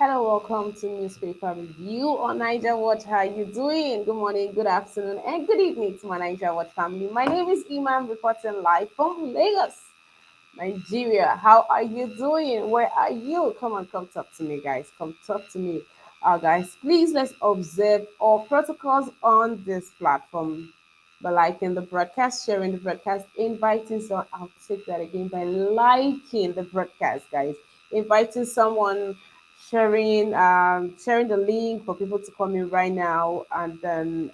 Hello, welcome to Newspaper Review on Niger Watch. How you doing? Good morning, good afternoon, and good evening to my Niger Watch family. My name is Iman, reporting live from Lagos, Nigeria. How are you doing? Where are you? Come on, come talk to me, guys. Come talk to me. Guys, please let's observe all protocols on this platform by liking the broadcast, sharing the broadcast, inviting so I'll take that again by liking the broadcast, guys. Inviting someone, sharing the link for people to come in right now, and then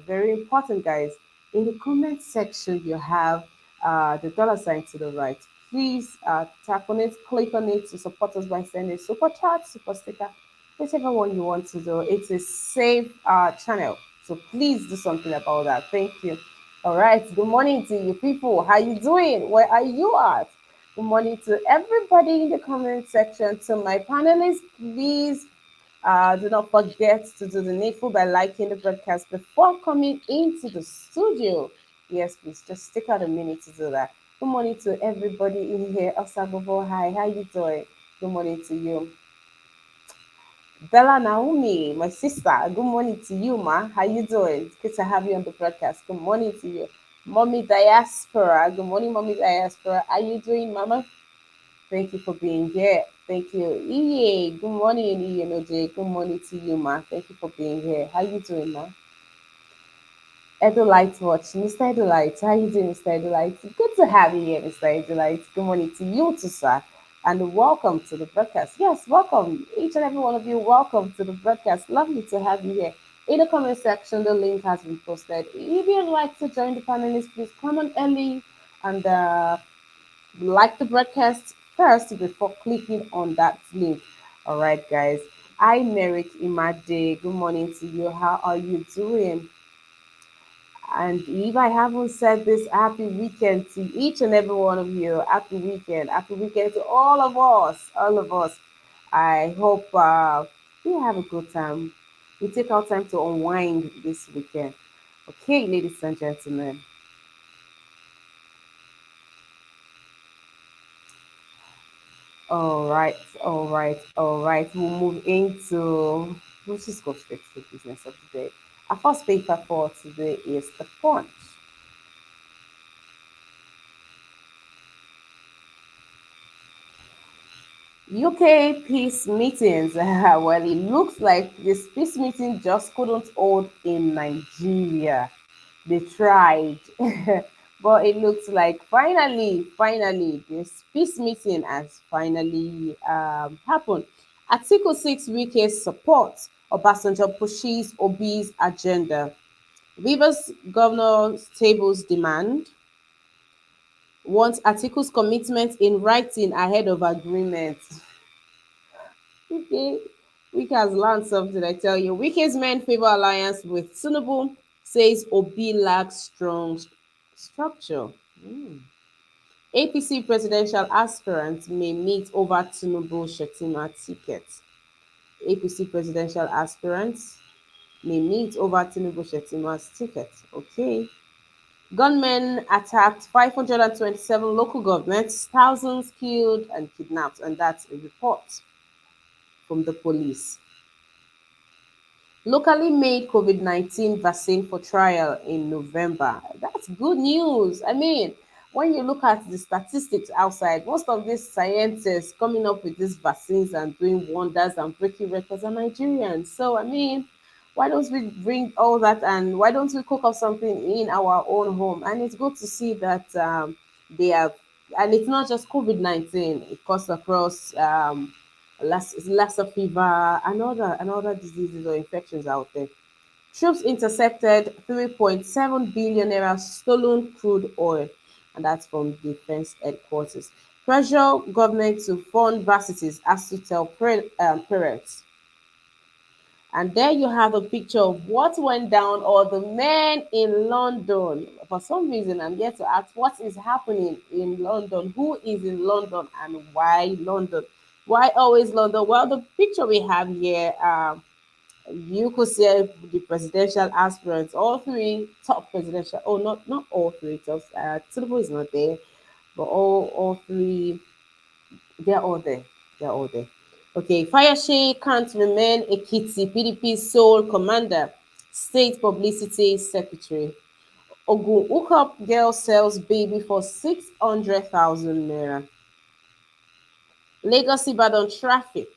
very important, guys. In the comment section, you have the dollar sign to the right. Please tap on it, click on it to support us by sending super chat, super sticker, whichever one you want to do. It's a safe channel, so please do something about that. Thank you. All right. Good morning to you people. How you doing? Where are you at? Good morning to everybody in the comment section. To my panelists, please do not forget to do the needful by liking the broadcast before coming into the studio. Yes, please just take out a minute to do that. Good morning to everybody in here. Osagovo, hi, how you doing? Good morning to you. Bella Naomi, my sister. Good morning to you, ma. How you doing? It's good to have you on the broadcast. Good morning to you. Mommy Diaspora. Good morning, Mommy Diaspora. How you doing, Mama? Thank you for being here. Thank you. Iye, good morning, Iye Noje. Good morning to you, ma. Thank you for being here. How you doing, ma? Edolite Watch. Mr. Edolite, how you doing, Mr. Edolite? Good to have you here, Mr. Edolite. Good morning to you too, sir. And welcome to the broadcast. Yes, welcome. Each and every one of you, welcome to the broadcast. Lovely to have you here. In the comment section, the link has been posted. If you'd like to join the panelists, please come on early and like the broadcast first before clicking on that link. All right, guys. I Merrick Imade. Good morning to you. How are you doing? And if I haven't said this, happy weekend to each and every one of you. Happy weekend. Happy weekend to all of us. All of us. I hope we have a good time. We take our time to unwind this weekend. Okay, ladies and gentlemen. All right, all right, all right. We'll move into, let's just go straight to the business of the day. Our first paper for today is the Punch. UK peace meetings. Well, it looks like this peace meeting just couldn't hold in Nigeria. They tried, but it looks like finally, this peace meeting has finally happened. Article 6 WIKE support. Obasanjo pushes Obi's agenda. Rivers Governor tables demand. Wants Article's commitment in writing ahead of agreement. Okay. Wike has learned something, I tell you. Wike's men favor alliance with Tinubu, says Obi lacks strong structure. Hmm. APC presidential aspirants may meet over Tinubu Shetima ticket. APC presidential aspirants may meet over Tinubu Shetima's ticket. Okay. Gunmen attacked 527 local governments, thousands killed and kidnapped, and that's a report from the police. Locally made COVID-19 vaccine for trial in November. That's good news. I mean, when you look at the statistics outside, most of these scientists coming up with these vaccines and doing wonders and breaking records are Nigerians. So, I mean, why don't we bring all that and why don't we cook up something in our own home? And it's good to see that they have, and it's not just COVID-19, it cuts across Lassa fever, and other diseases or infections out there. Troops intercepted 3.7 billion naira stolen crude oil, and that's from Defense Headquarters. Pressure government to fund varsities as to tell parents. And there you have a picture of what went down, or the men in London. For some reason, I'm here to ask what is happening in London, who is in London, and why London? Why always London? Well, the picture we have here, you could say the presidential aspirants, all three top presidential, oh, not all three top, Tinubu is not there, but all three, they're all there. They're all there. Okay, Fayose can't remain Ekiti PDP sole commander, state publicity secretary. Ogun hookup girl sells baby for 600,000 naira. Lagos Ibadan traffic.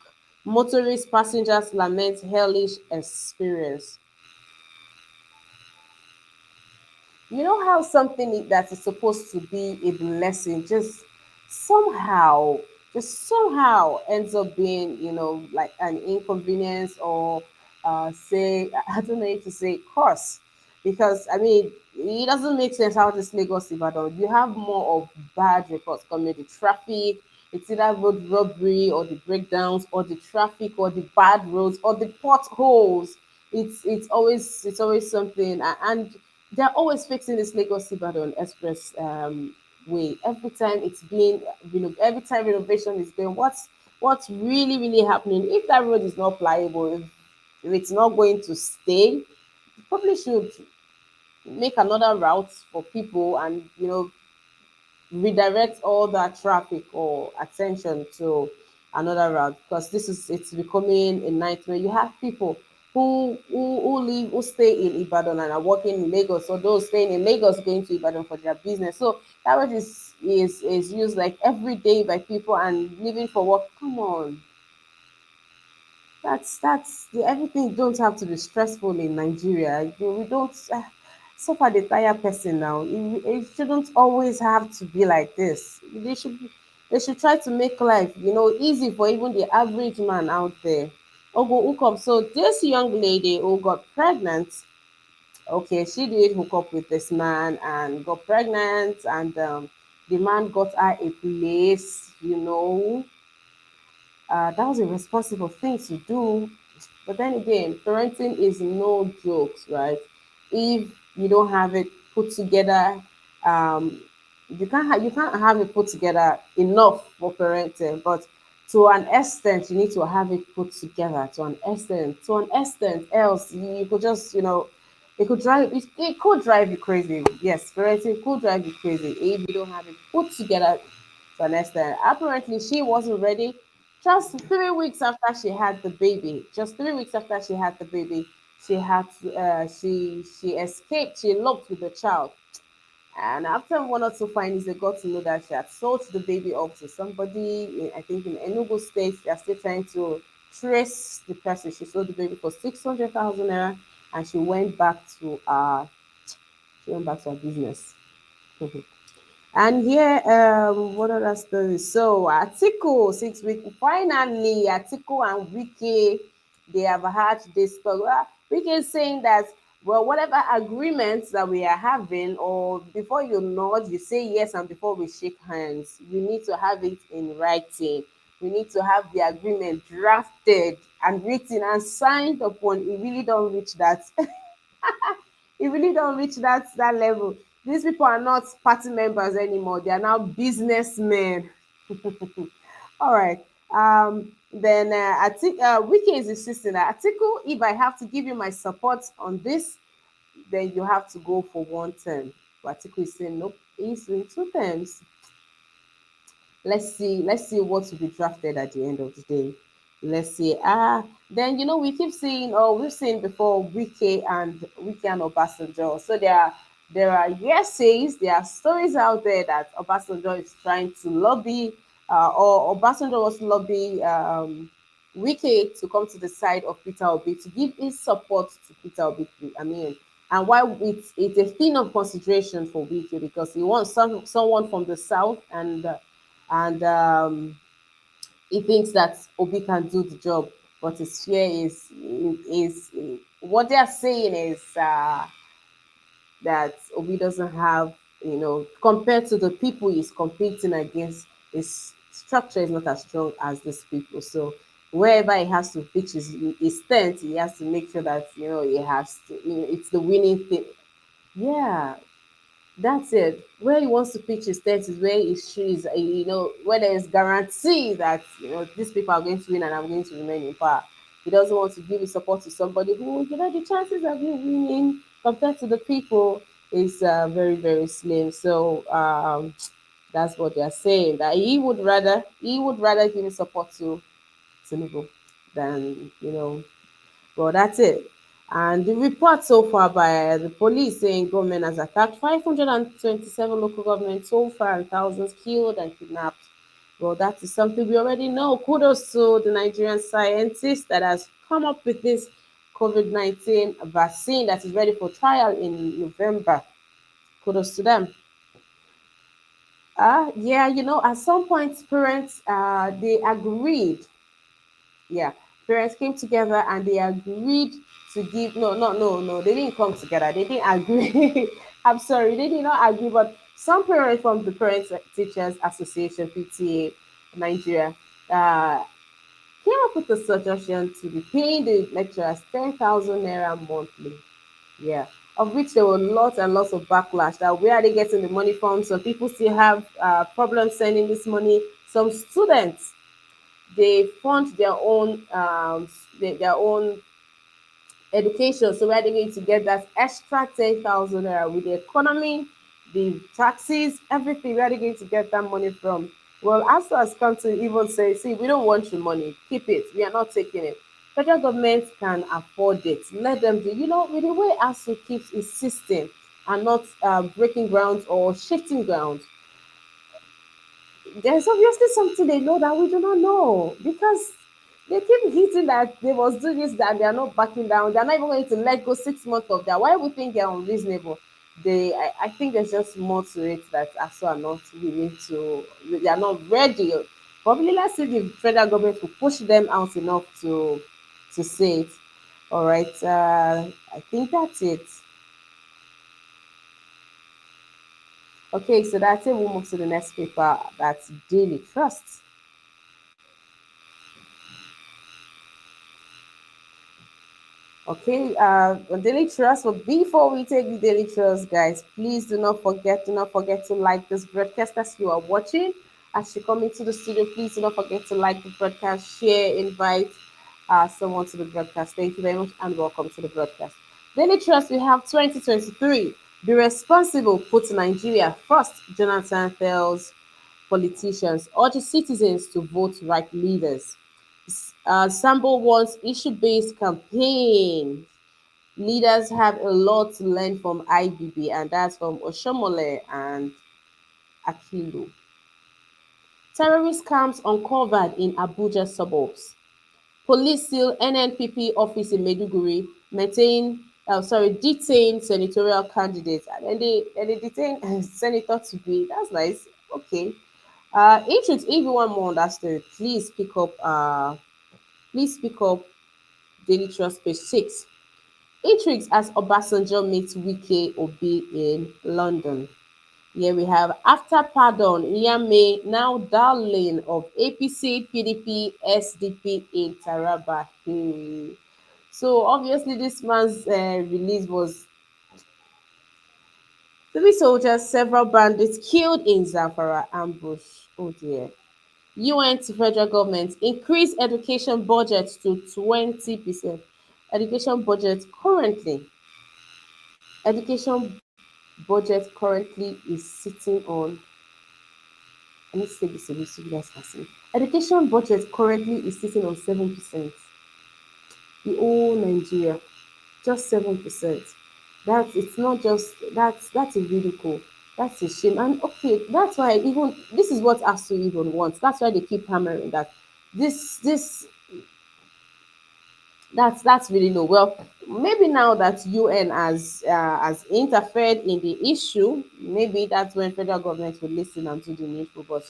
Motorist passengers lament hellish experience. You know how something that is supposed to be a blessing somehow just somehow ends up being, like an inconvenience, or say, I don't know if to say curse, because I mean it doesn't make sense how this Lagos Ibadan, you have more of bad reports coming. The traffic, it's either road robbery or the breakdowns or the traffic or the bad roads or the potholes. It's always something, and they're always fixing this Lagos Ibadan Express way. Every time it's been, every time renovation is going, what's really happening? If that road is not pliable, if it's not going to stay, probably should make another route for people, and redirect all that traffic or attention to another route, because it's becoming a nightmare. You have people who stay in Ibadan and are working in Lagos, or those staying in Lagos going to Ibadan for their business. So that road is used like every day by people and living for work. Come on, everything don't have to be stressful in Nigeria. We don't suffer the tire person now. It shouldn't always have to be like this. They should try to make life, easy for even the average man out there. Ogo hook up. So this young lady who got pregnant, okay, she did hook up with this man and got pregnant, and the man got her a place, that was a responsible thing to do. But then again, parenting is no jokes, right? If you don't have it put together, um, you can't have it put together enough for parenting, but to an extent, you need to have it put together to an extent. Else, you could just, it could drive you crazy. Yes, parenting could drive you crazy if you don't have it put together to an extent. Apparently, she wasn't ready. Just 3 weeks after she had the baby, she had to, she escaped. She eloped with the child, and after one or two findings, they got to know that she had sold the baby off to somebody. I think in Enugu State, they are still trying to trace the person. She sold the baby for 600,000 naira, and she went back to her business. And here, what other story? So, Atiku 6 week. Finally, Atiku and Wike, they have had this talk. Well, Wike is saying that, well, whatever agreements that we are having, or before you nod, you say yes, and before we shake hands, we need to have it in writing. We need to have the agreement drafted and written and signed upon. It really don't reach that. It really don't reach that level. These people are not party members anymore. They are now businessmen. All right. Then I think Wiki is insisting that article. If I have to give you my support on this, then you have to go for one term. But Atiku is saying nope. He's doing two terms. Let's see what will be drafted at the end of the day. Let's see. Then we keep seeing, or we've seen before, Wike and Obasanjo. So there are hearsays, there are stories out there that Obasanjo is trying to lobby, or Obasanjo was lobby Wike to come to the side of Peter Obi, to give his support to Peter Obi. I mean, and why it's a thing of consideration for Wike, because he wants someone from the south, and he thinks that Obi can do the job, but his fear is what they are saying is that Obi doesn't have, compared to the people he's competing against, his structure is not as strong as these people. So wherever he has to pitch his tent, he has to make sure that he has to, it's the winning thing. Yeah, that's it. Where he wants to pitch his tent is where where there is guarantee that these people are going to win and I'm going to remain in power. He doesn't want to give his support to somebody who, the chances of you winning compared to the people is very slim. So that's what they are saying. That he would rather give his support to Tinubu than, well, that's it. And the report so far by the police saying government has attacked 527 local governments so far and thousands killed and kidnapped. Well, that is something we already know. Kudos to the Nigerian scientist that has come up with this COVID-19 vaccine that is ready for trial in November. Kudos to them. Yeah, at some point, parents they agreed. Yeah, parents came together and they agreed to give. No, no, no, no. They didn't come together. They didn't agree. I'm sorry, they did not agree. But some parents from the Parents Teachers Association (PTA) Nigeria came up with a suggestion to be paying the lecturers 10,000 naira monthly. Yeah, of which there were lots and lots of backlash. That where are they getting the money from? Some people still have problems sending this money. Some students they fund their own education. So where are they going to get that extra 10,000 naira with the economy, the taxes, everything? Where are they going to get that money from? Well, ASU has come to even say, see, we don't want your money. Keep it. We are not taking it. Federal government can afford it. Let them do. With the way ASU keeps insisting and not breaking ground or shifting ground, there's obviously something they know that we do not know because they keep hitting that they must do this, that they are not backing down. They're not even going to let go 6 months of that. Why we think they're unreasonable? I think there's just more to it that also are not willing to, they are not ready. Probably let's see the federal government will push them out enough to say it. All right. I think that's it. Okay, so that's it. We'll move to the next paper. That's Daily Trust. Okay, on daily trust. But before we take the daily trust, guys, please do not forget to like this broadcast as you are watching. As you come into the studio, please do not forget to like the broadcast, share, invite someone to the broadcast. Thank you very much, and welcome to the broadcast. Daily trust. We have 2023. Be responsible. Put Nigeria first. Jonathan tells politicians urges citizens to vote right leaders. Sambo wants issue-based campaign. Leaders have a lot to learn from IBB, and that's from Oshomole and Akilu. Terrorist camps uncovered in Abuja suburbs. Police seal NNPP office in Maiduguri, detain senatorial candidates, and then they detain senator to be. That's nice. Okay. If you want more on that story, please pick up Daily Trust page 6. Intrigues as Obasanjo meets WIKE Obi in London. Here we have after pardon, Yame now darling of APC, PDP, SDP in Taraba. So obviously this man's release was three soldiers, several bandits killed in Zamfara ambush. Oh dear. UN to federal government increase education budget to 20%. Education budget currently education budget currently is sitting on, I need to take this away so you guys can see. Education budget currently is sitting on 7%. The whole Nigeria, just 7%. It's not just that's a ridicule. That's a shame. And okay, that's why even this is what ASU even wants. That's why they keep hammering that this that's really low. Well, maybe now that UN has interfered in the issue, maybe that's when federal government will listen and do the needful. But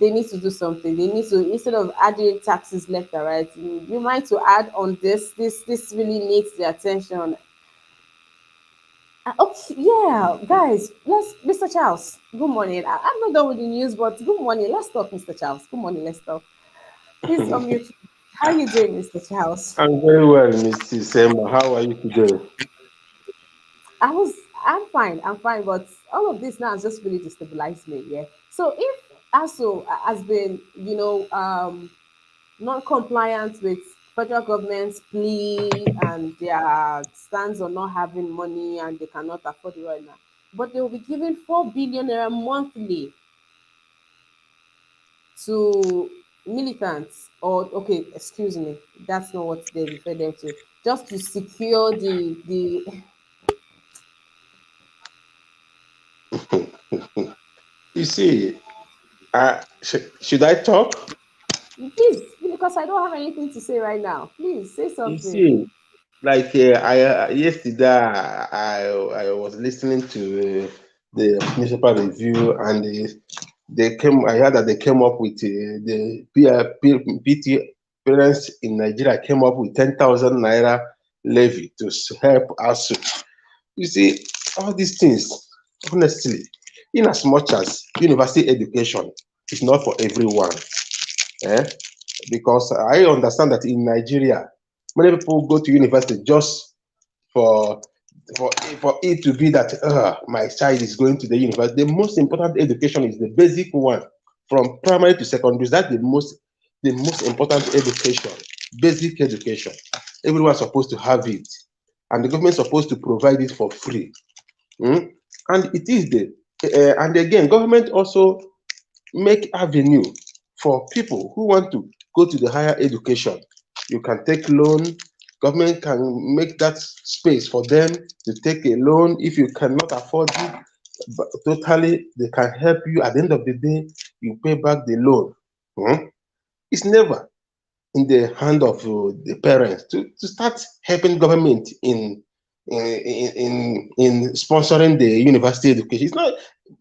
they need to do something. They need to, instead of adding taxes left and right, you might to add on this. This really needs the attention. Okay, yeah, guys, Mr. Charles. Good morning. I'm not done with the news, but good morning. Let's talk, Mr. Charles. Good morning. Let's talk. Please unmute. How are you doing, Mr. Charles? I'm very well, Mrs. Emma. How are you today? I was I'm fine, but all of this now has just really destabilized me, yeah. So if ASO has been, non-compliant with federal government's plea and their stance on not having money and they cannot afford it right now, but they will be giving 4 billion naira monthly to militants, or okay, excuse me, that's not what they refer them to. Just to secure the You see, should I talk? please, because I don't have anything to say right now. Please say You something. see, like I yesterday, I was listening to the municipal review, and they came. I heard that they came up with the PT parents in Nigeria came up with 10,000 naira levy to help us. You see, all these things, honestly, in as much as university education is not for everyone, eh? Because I understand that in Nigeria, many people go to university just for for it to be that my child is going to the university. The most important education is the basic one, from primary to secondary. That's the most important education, basic education. Everyone's supposed to have it, and the government is supposed to provide it for free. Mm? And it is the and again, government also make avenue for people who want to go to the higher education. You can take loan. Government can make that space for them to take a loan. If you cannot afford it, but totally, they can help you. At the end of the day, you pay back the loan. Hmm? It's never in the hand of the parents to start helping government in sponsoring the university education. It's not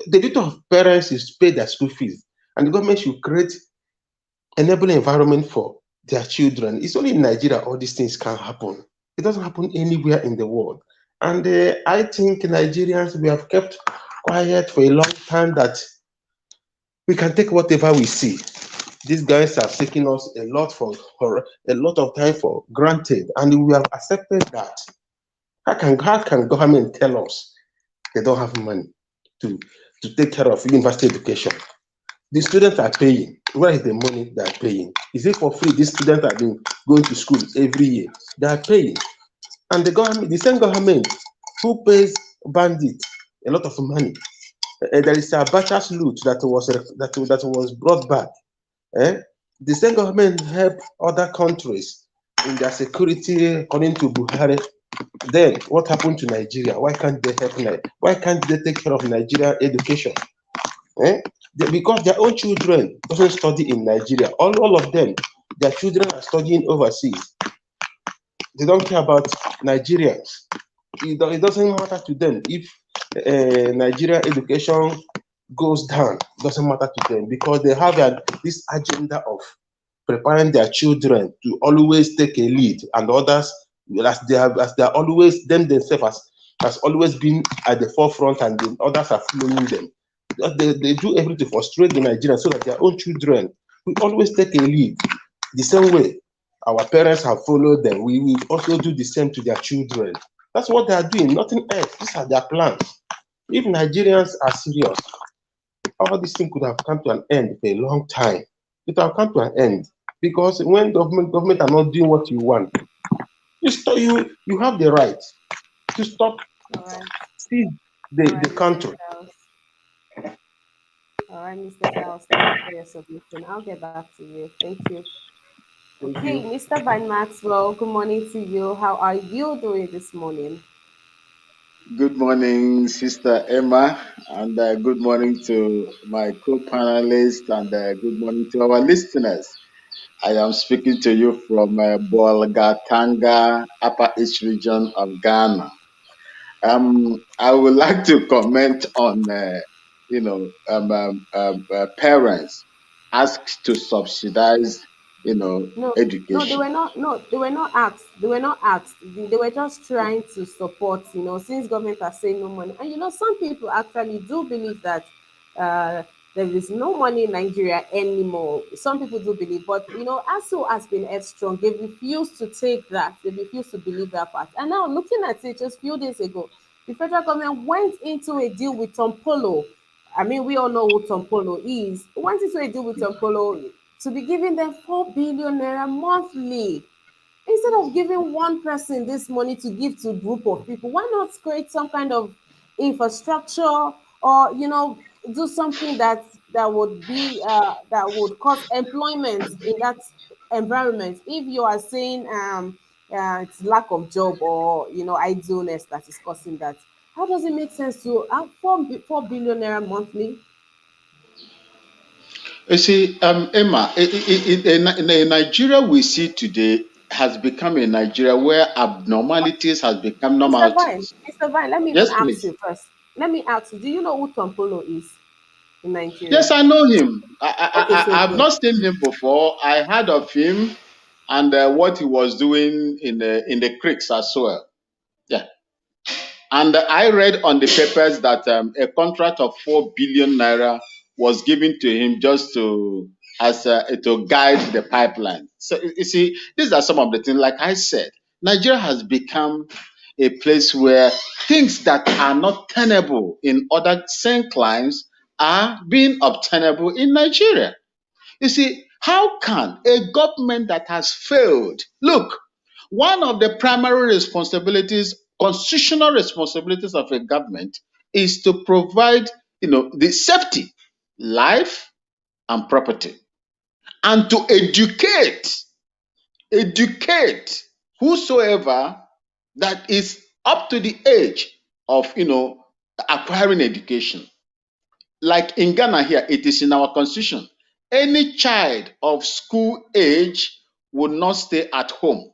the duty of parents is to pay their school fees, and the government should create enabling environment for their children. It's only in Nigeria all these things can happen. It doesn't happen anywhere in the world. And I think Nigerians, we have kept quiet for a long time that we can take whatever we see. These guys have taken us for a lot of time for granted, and we have accepted that. How can government tell us they don't have money to to take care of university education? The students are paying. Where is the money they are paying? Is it for free? These students have been going to school every year. They are paying. And the government, the same government who pays bandits a lot of money. There is a Abacha's loot that was brought back. Eh? The same government help other countries in their security according to Buhari. Then what happened to Nigeria? Why can't they help Nigeria? Why can't they take care of Nigeria education? Eh? Because their own children doesn't study in Nigeria. All of them, their children are studying overseas. They don't care about Nigerians. It doesn't matter to them if Nigeria education goes down. It doesn't matter to them because they have this agenda of preparing their children to always take a lead, and others, as they are always them themselves has always been at the forefront, and the others are following them. They do everything to frustrate the Nigerians so that their own children will always take a lead. The same way our parents have followed them, we will also do the same to their children. That's what they are doing, nothing else. These are their plans. If Nigerians are serious, all these things could have come to an end for a long time. It will come to an end because when government are not doing what you want, you have the right to stop All right. seize All the right, Mr. country. Charles. All right, Mr. Charles. Thank you for your submission. I'll get back to you. Thank you. Thank Okay, you. Mr. Van Maxwell, good morning to you. How are you doing this morning? Good morning, Sister Emma, and good morning to my co-panelists, and good morning to our listeners. I am speaking to you from Bolgatanga, Upper East region of Ghana. I would like to comment on, parents asked to subsidize, No, no, they education. were not. No, they were not asked. They were not asked. They were just trying to support. Since government are saying no money, and some people actually do believe that uh, there is no money in Nigeria anymore. Some people do believe, but ASU has been headstrong. They refuse to take that. They refuse to believe that part. And now, looking at it, just few days ago, the federal government went into a deal with Tom Polo. I mean, we all know who Tom Polo is. Went into a deal with Tom Polo to be giving them 4 billion naira monthly. Instead of giving one person this money to give to a group of people, why not create some kind of infrastructure, or do something that that would cause employment in that environment. If you are saying it's lack of job or idleness that is causing that, how does it make sense to have 4 billion naira monthly? You see, Emma, in Nigeria we see today has become a Nigeria where abnormalities has become normalities. Mr. Vine, let me even Yes, ask please. you first. Let me ask you, do you know who Tom Polo is in Yes, Nigeria? I know him. Okay, so I've good. not seen him before. I heard of him and what he was doing in the creeks as well. Yeah, and I read on the papers that a contract of 4 billion naira was given to him just to guide the pipeline. So you see, these are some of the things. Like I said, Nigeria has become a place where things that are not tenable in other same climes are being obtainable in Nigeria. You see, how can a government that has failed look? One of the primary responsibilities, constitutional responsibilities of a government is to provide, the safety, life, and property, and to educate whosoever that is up to the age of, acquiring education. Like in Ghana here, it is in our constitution. Any child of school age will not stay at home.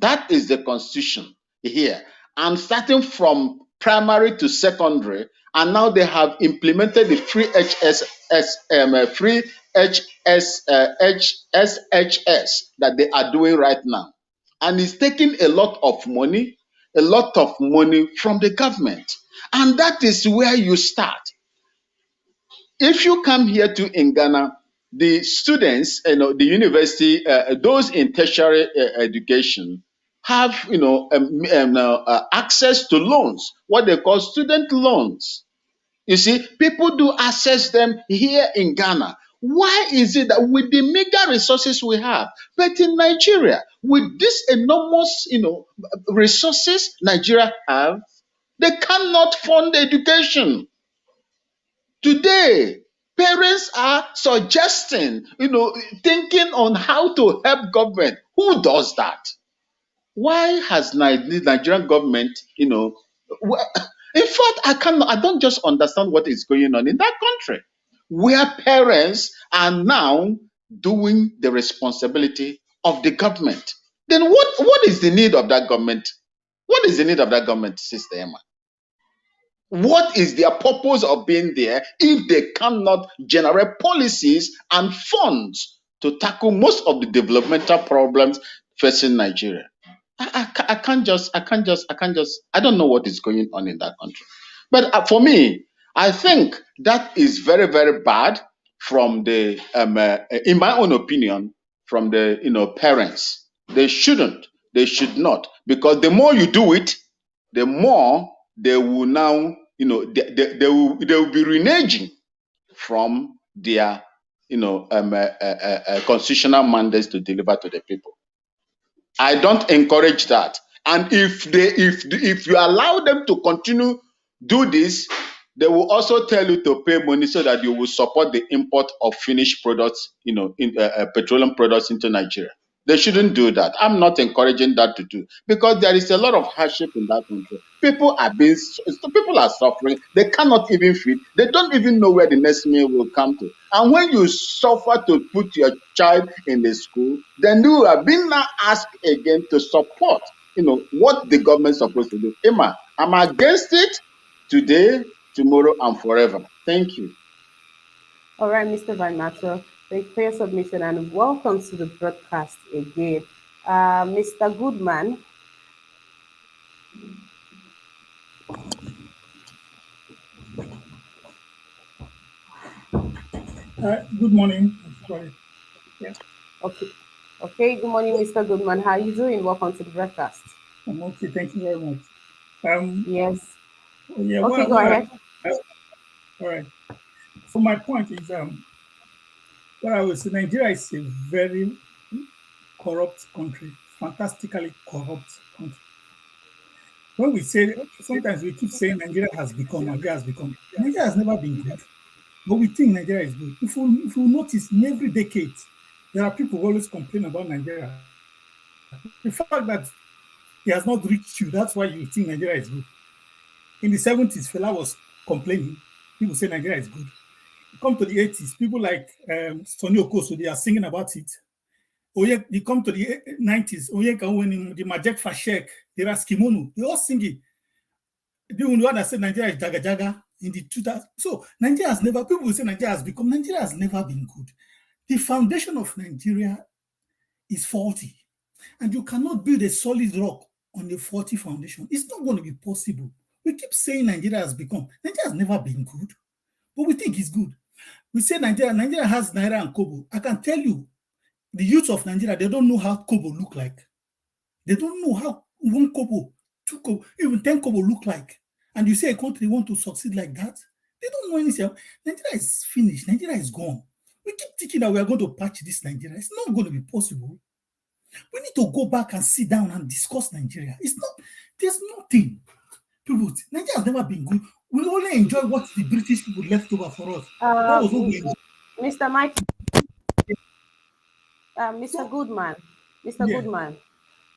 That is the constitution here. And starting from primary to secondary, and now they have implemented the free SHS that they are doing right now. And it's taking a lot of money from the government. And that is where you start. If you come here to in Ghana, the students, the university, those in tertiary education have, access to loans, what they call student loans. You see, people do access them here in Ghana. Why is it that with the meager resources we have, but in Nigeria, with this enormous, resources Nigeria have, they cannot fund education? Today, parents are suggesting, thinking on how to help government. Who does that? Why has the Nigerian government, in fact, I don't just understand what is going on in that country, where parents are now doing the responsibility of the government. Then what is the need of that government? What is the need of that government, Sister Emma? What is their purpose of being there if they cannot generate policies and funds to tackle most of the developmental problems facing Nigeria? I don't know what is going on in that country. But for me, I think that is very, very bad from in my own opinion, from the, parents. They should not, because the more you do it, the more they will now, they will be reneging from their, constitutional mandates to deliver to the people. I don't encourage that. And if you allow them to continue do this, they will also tell you to pay money so that you will support the import of finished products, petroleum products into Nigeria. They shouldn't do that. I'm not encouraging that to do, because there is a lot of hardship in that country. People are suffering. They cannot even feed. They don't even know where the next meal will come to. And when you suffer to put your child in the school, then you are being now asked again to support, what the government is supposed to do. Emma, I'm against it today, tomorrow, and forever. Thank you. All right, Mr. Van Maxwell, thank you for your submission and welcome to the broadcast again. Mr. Goodman, Good morning, everybody. Yeah, okay. Okay, good morning, Mr. Goodman. How are you doing? Welcome to the broadcast. I'm okay. Thank you very much. Um, Yes. yeah, Okay, go ahead. all right. So my point is, what I was say, Nigeria is a very corrupt country, fantastically corrupt country. When we say, sometimes we keep saying Nigeria has become, Nigeria has become. Nigeria has never been good. but we think Nigeria is good. If you notice, in every decade, there are people who always complain about Nigeria. The fact that he has not reached you, that's why you think Nigeria is good. In the 70s, Fela was complaining. People say Nigeria is good. Come to the 80s, people like Sonny Okoso, they are singing about it. You come to the 90s, Oyeka Owenim, the Majek Fashek, the Raskimono, they all sing it. The one that said Nigeria is Jaga Jaga in the 2000s. So Nigeria has never, people will say Nigeria has never been good. The foundation of Nigeria is faulty. And you cannot build a solid rock on a faulty foundation. It's not going to be possible. We keep saying Nigeria has never been good, but we think it's good. We say Nigeria has Naira and Kobo. I can tell you, the youth of Nigeria, they don't know how Kobo look like. They don't know how 1 Kobo, 2 Kobo, even 10 Kobo look like. And you say a country want to succeed like that? They don't know anything. Nigeria is finished. Nigeria is gone. We keep thinking that we are going to patch this Nigeria. It's not going to be possible. We need to go back and sit down and discuss Nigeria. There's nothing. People, Nigeria has never been good. We only enjoy what the British people left over for us. That was what we enjoyed. Mr. Mike, Mr. So, Goodman, Mr. yeah. Goodman,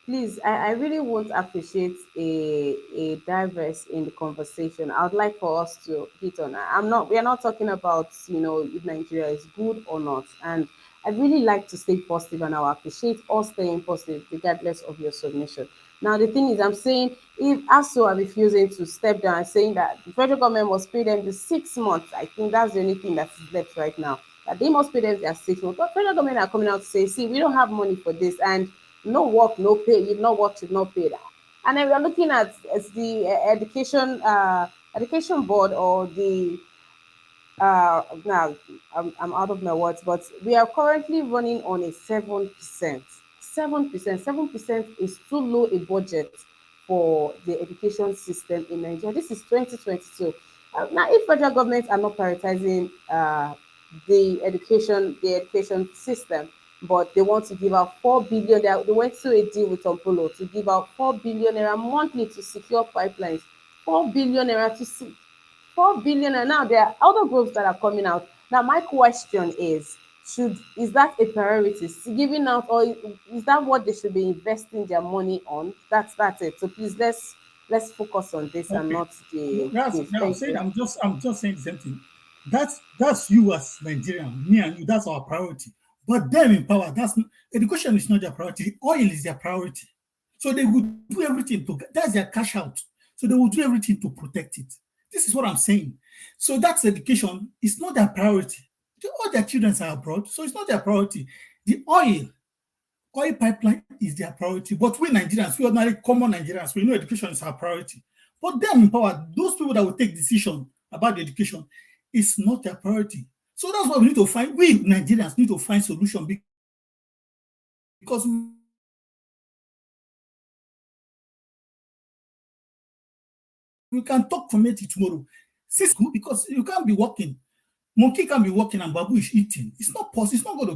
please, I really won't appreciate a diverse in the conversation. I would like for us to hit on. We are not talking about, if Nigeria is good or not. And I really like to stay positive and I appreciate us staying positive regardless of your submission. Now, the thing is, I'm saying if ASO are refusing to step down and saying that the federal government must pay them the 6 months, I think that's the only thing that is left right now. That they must pay them their 6 months. But federal government are coming out to say, see, we don't have money for this. And no work, no pay. You no work, should not pay that. And then we are looking at as the education board or the now I'm out of my words, but we are currently running on a 7%. 7%. 7% is too low a budget for the education system in Nigeria. This is 2022. Now, if federal governments are not prioritizing the education system, but they want to give out 4 billion. They went to a deal with Ompolo to give out 4 billion naira monthly to secure pipelines. 4 billion naira to see 4 billion, and now there are other groups that are coming out. Now, my question is that a priority? Giving out, or is that what they should be investing their money on? That's it. So please let's focus on this and Okay. not the That's this. now Thank saying you. I'm just saying the same thing. That's you as Nigerian, me and you, that's our priority. But them in power, education is not their priority. Oil is their priority. So they will do everything that's their cash out. So they will do everything to protect it. This is what I'm saying. So that's education. It's not their priority. All their children are abroad, so it's not their priority. The oil pipeline is their priority. But we Nigerians, we ordinary common Nigerians, we know education is our priority. But them in power, those people that will take decision about the education, is not their priority. So that's why we Nigerians need to find solution because we can talk from it tomorrow. Since it's good, because you can't be working. Monkey can be working and babu is eating. It's not possible.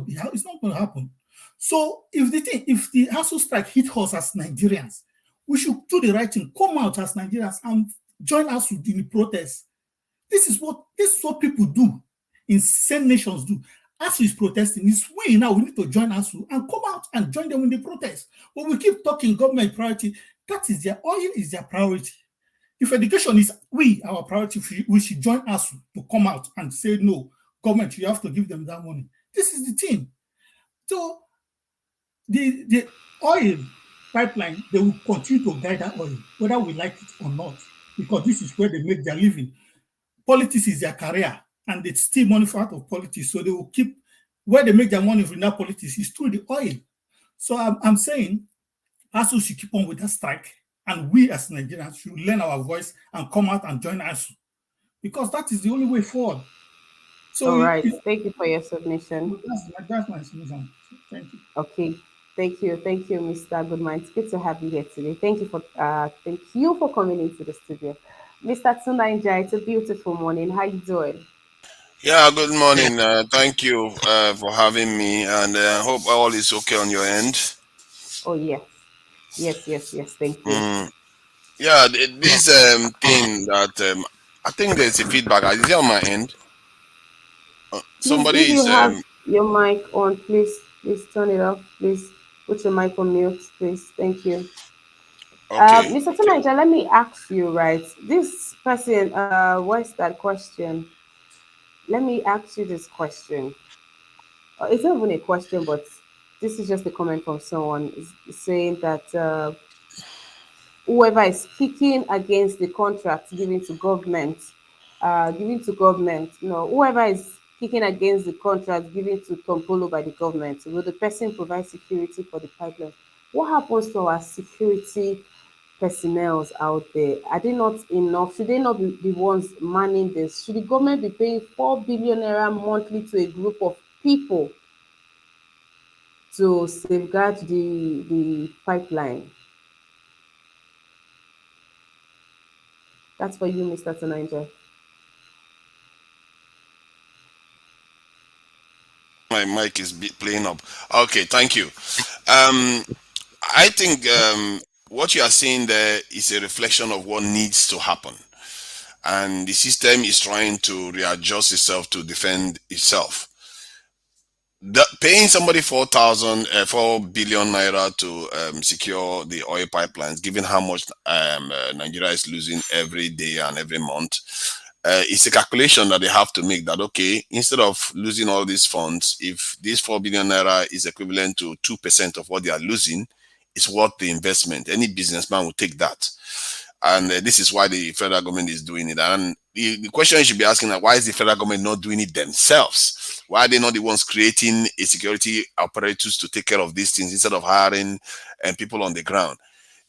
So if the ASU strike hit us as Nigerians, we should do the right thing, come out as Nigerians and join us in the protest. This is what people do in same nations do. ASU is protesting. It's we now we need to join ASU and come out and join them in the protest. But we keep talking government priority. That is their oil is their priority. If education is our priority, we should join ASU to come out and say no, government, you have to give them that money. This is the thing. So the oil pipeline, they will continue to guide that oil, whether we like it or not, because this is where they make their living. Politics is their career, and they steal money out of politics. So they will keep where they make their money from that politics is through the oil. So I'm saying ASU should keep on with that strike, and we as Nigerians should learn our voice and come out and join ASU because that is the only way forward. So All right. Thank you for your submission. that's my solution. Thank you. Okay. Thank you, Mr. Goodman. It's good to have you here today. Thank you for coming into the studio. Mr. Tunanja, it's a beautiful morning. How you doing? Yeah, good morning. Thank you for having me, and hope all is okay on your end. Oh yes. Yes. Thank you. Mm. Yeah, this thing that I think there's a feedback. Is it on my end? Please, Somebody if you is have your mic on, please turn it off. Please put your mic on mute, please. Thank you. okay. Mr. Tanaja, let me ask you, right? This person, what's that question? Let me ask you this question. It's not even a question, but this is just a comment from someone saying that whoever is kicking against the contract given to government, whoever is kicking against the contract given to Tompolo by the government, will the person provide security for the pipeline? What happens to our security personnel out there? Are they not enough? Should they not be the ones manning this? Should the government be paying 4 billion naira monthly to a group of people to safeguard the pipeline? That's for you, Mr. Tanaja. My mic is playing up. Okay, thank you. Um, I think what you are saying there is a reflection of what needs to happen, and the system is trying to readjust itself to defend itself. Paying somebody 4 billion naira to secure the oil pipelines, given how much Nigeria is losing every day and every month, it's a calculation that they have to make. That okay, instead of losing all these funds, if this 4 billion naira is equivalent to 2% of what they are losing, it's worth the investment. Any businessman will take that, and this is why the federal government is doing it. And the question you should be asking, like, why is the federal government not doing it themselves? Why are they not the ones creating a security apparatus to take care of these things instead of hiring people on the ground?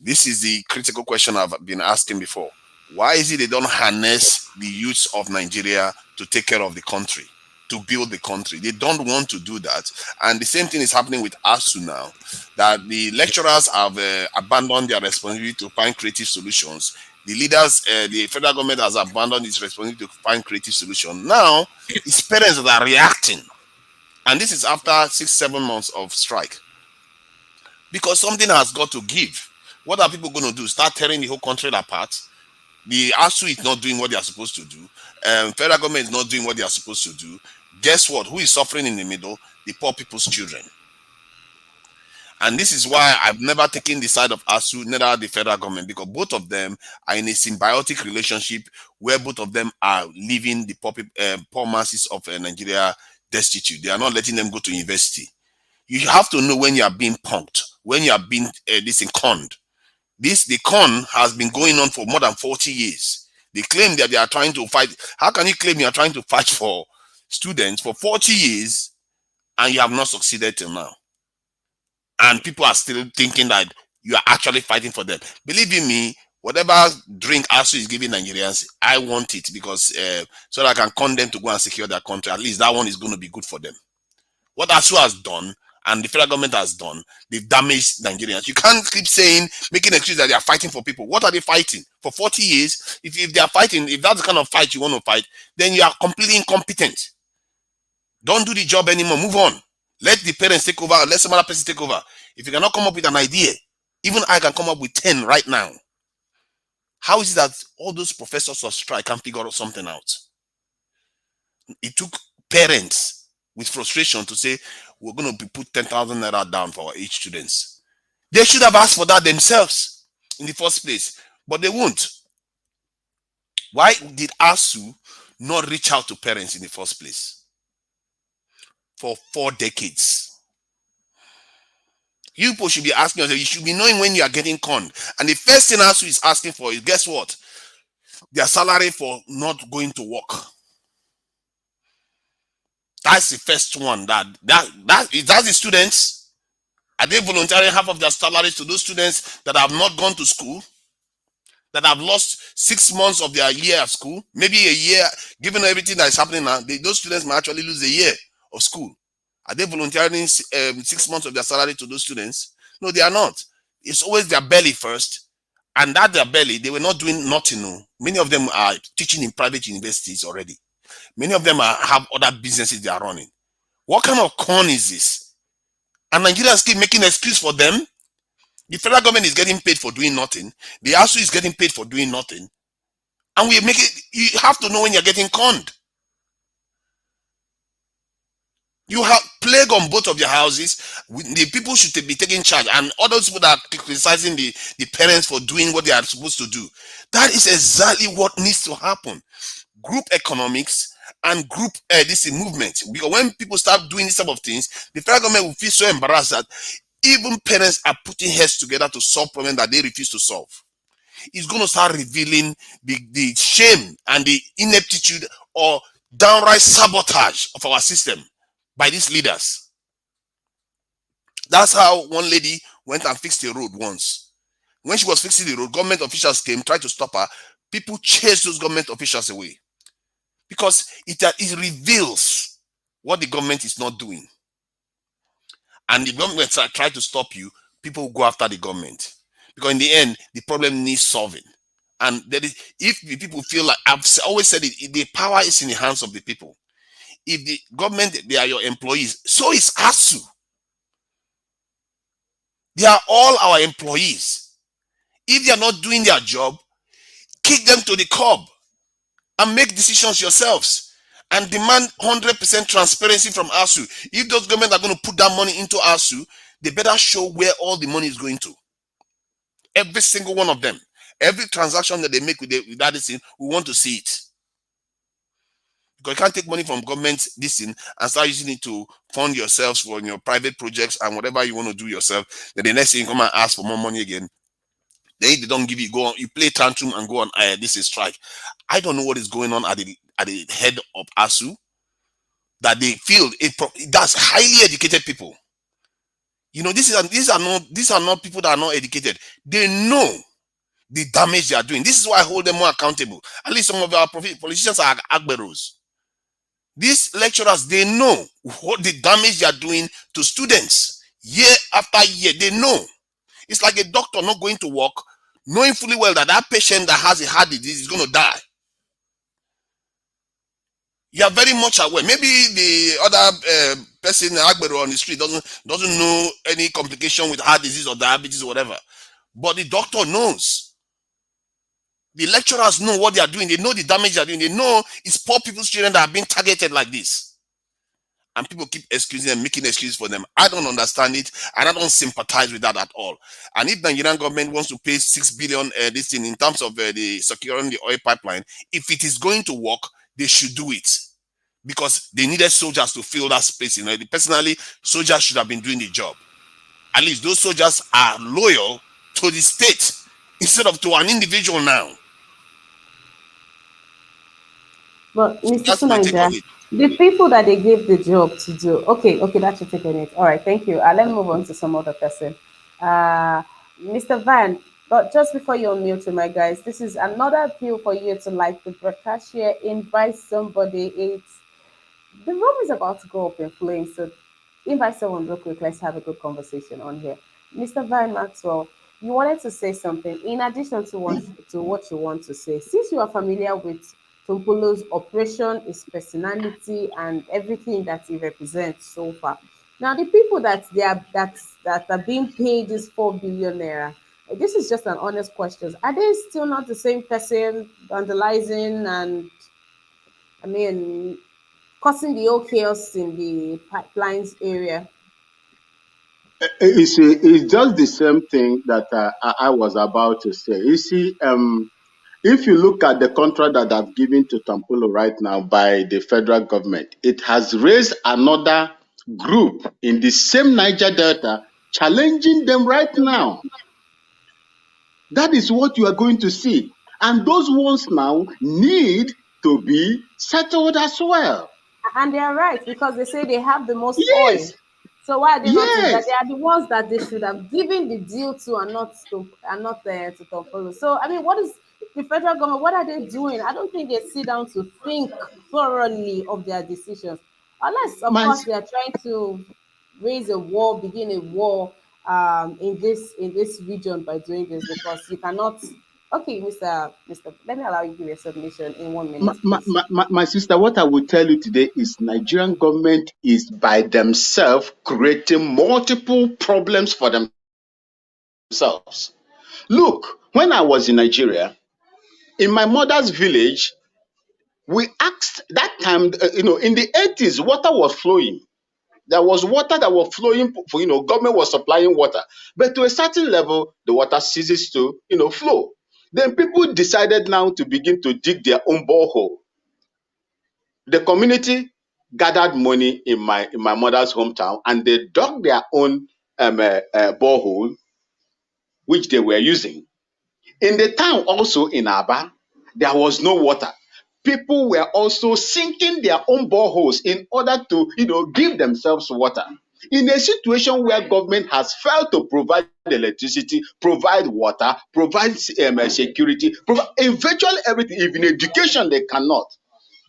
This is the critical question I've been asking before. Why is it they don't harness the youths of Nigeria to take care of the country, to build the country? They don't want to do that. And the same thing is happening with ASU now, that the lecturers have abandoned their responsibility to find creative solutions. The leaders, the federal government has abandoned its responsibility to find creative solutions. Now, it's parents that are reacting. And this is after 6, 7 months of strike. Because something has got to give. What are people going to do? Start tearing the whole country apart? The ASU is not doing what they are supposed to do. Federal government is not doing what they are supposed to do. Guess what? Who is suffering in the middle? The poor people's children. And this is why I've never taken the side of ASU, neither the federal government, because both of them are in a symbiotic relationship where both of them are leaving the poor masses of Nigeria destitute. They are not letting them go to university. You have to know when you are being punked, when you are being conned. The con has been going on for more than 40 years. They claim that they are trying to fight. How can you claim you are trying to fight for students for 40 years and you have not succeeded till now? And people are still thinking that you are actually fighting for them. Believe in me, whatever drink ASU is giving Nigerians, I want it because so that I can con them to go and secure their country. At least that one is going to be good for them. What ASU has done and the federal government has done, they've damaged Nigerians. You can't keep saying, making excuse that they are fighting for people. What are they fighting? For 40 years, if they are fighting, if that's the kind of fight you want to fight, then you are completely incompetent. Don't do the job anymore. Move on. Let the parents take over. Let some other person take over. If you cannot come up with an idea, even I can come up with 10 right now. How is it that all those professors of strike can figure something out? It took parents with frustration to say, we're going to put 10,000 naira down for our each students. They should have asked for that themselves in the first place, but they won't. Why did ASU not reach out to parents in the first place? For 4 decades. You people should be asking yourself, you should be knowing when you are getting conned. And the first thing ASU is asking for is, guess what? Their salary for not going to work. That's the first one. That's the students. Are they volunteering half of their salaries to those students that have not gone to school? That have lost 6 months of their year of school? Maybe a year, given everything that is happening now, those students might actually lose a year of school. Are they volunteering 6 months of their salary to those students? No, they are not. It's always their belly first. And that their belly, they were not doing nothing. No. Many of them are teaching in private universities already. Many of them have other businesses they are running. What kind of con is this? And Nigerians keep making excuse for them. The federal government is getting paid for doing nothing. The ASU is getting paid for doing nothing. And we make it, you have to know when you're getting conned. You have plague on both of your houses. The people should be taking charge, and all those people that are criticizing the parents for doing what they are supposed to do. That is exactly what needs to happen. Group economics and group this movement. Because when people start doing this type of things, the federal government will feel so embarrassed that even parents are putting heads together to solve problems that they refuse to solve. It's going to start revealing the shame and the ineptitude or downright sabotage of our system by these leaders. That's how one lady went and fixed a road once. When she was fixing the road, government officials came, tried to stop her. People chased those government officials away because it reveals what the government is not doing. And the government try to stop you, people will go after the government. Because in the end, the problem needs solving. And that is, if the people feel like, I've always said it, the power is in the hands of the people. If the government, they are your employees, so is ASU. They are all our employees. If they are not doing their job, kick them to the curb and make decisions yourselves and demand 100% transparency from ASU. If those governments are going to put that money into ASU, they better show where all the money is going to. Every single one of them. Every transaction that they make with that thing, we want to see it. Because you can't take money from government this thing and start using it to fund yourselves for your private projects and whatever you want to do yourself. Then the next thing you come and ask for more money again. Then if they don't give you, go on, you play tantrum and go on. This is strike. I don't know what is going on at the head of ASU that they feel that's highly educated people. You know, these are not people that are not educated. They know the damage they are doing. This is why I hold them more accountable. At least some of our politicians are agberos. These lecturers, they know what the damage they are doing to students year after year. They know. It's like a doctor not going to work, knowing fully well that that patient that has a heart disease is going to die. You are very much aware. Maybe the other person agbero on the street doesn't know any complication with heart disease or diabetes or whatever, but the doctor knows. The lecturers know what they are doing. They know the damage they are doing. They know it's poor people's children that are being targeted like this. And people keep excusing and making excuses for them. I don't understand it, and I don't sympathize with that at all. And if the Nigerian government wants to pay 6 billion this thing in terms of the securing the oil pipeline, if it is going to work, they should do it. Because they needed soldiers to fill that space. You know, personally, soldiers should have been doing the job. At least those soldiers are loyal to the state instead of to an individual now. But Mr. That's my take on Sunaija, it. the people that they gave the job to do, okay, that's your take on it. All right, thank you. Let me move on to some other person. Uh, Mr. Van, but just before you unmute to my guys, this is another appeal for you to like the broadcast share, invite somebody. It's the room is about to go up in flames, so invite someone real quick. Let's have a good conversation on here. Mr. Van Maxwell, you wanted to say something in addition to what you want to say. Since you are familiar with Tumpolo's operation, his personality, and everything that he represents so far. Now, the people that are being paid this 4 billion naira. This is just an honest question. Are they still not the same person vandalizing and I mean causing the whole chaos in the pipelines area? It's just the same thing that I was about to say. You see, if you look at the contract that I've given to Tampolo right now by the federal government, it has raised another group in the same Niger Delta, challenging them right now. That is what you are going to see. And those ones now need to be settled as well. And they are right because they say they have the most oil. Yes, So why are they not in that? yes. They are the ones that they should have given the deal to and not to Tom Polo. So I mean, what is the federal government? What are they doing? I don't think they sit down to think thoroughly of their decisions, unless of My course they are trying to raise a war, begin a war in this region by doing this because you cannot. Okay, Mister, let me allow you to give your submission in 1 minute, please. my sister, what I will tell you today is Nigerian government is by themselves creating multiple problems for themselves. Look, when I was in Nigeria, in my mother's village, we asked that time, in the 80s, water was flowing. There was water that was flowing for, government was supplying water, but to a certain level, the water ceases to, flow. Then people decided now to begin to dig their own borehole. The community gathered money in my mother's hometown, and they dug their own borehole, which they were using. In the town also in Aba, there was no water. People were also sinking their own boreholes in order to, give themselves water. In a situation where government has failed to provide electricity, provide water, provide security, provide in virtually everything, even education, they cannot.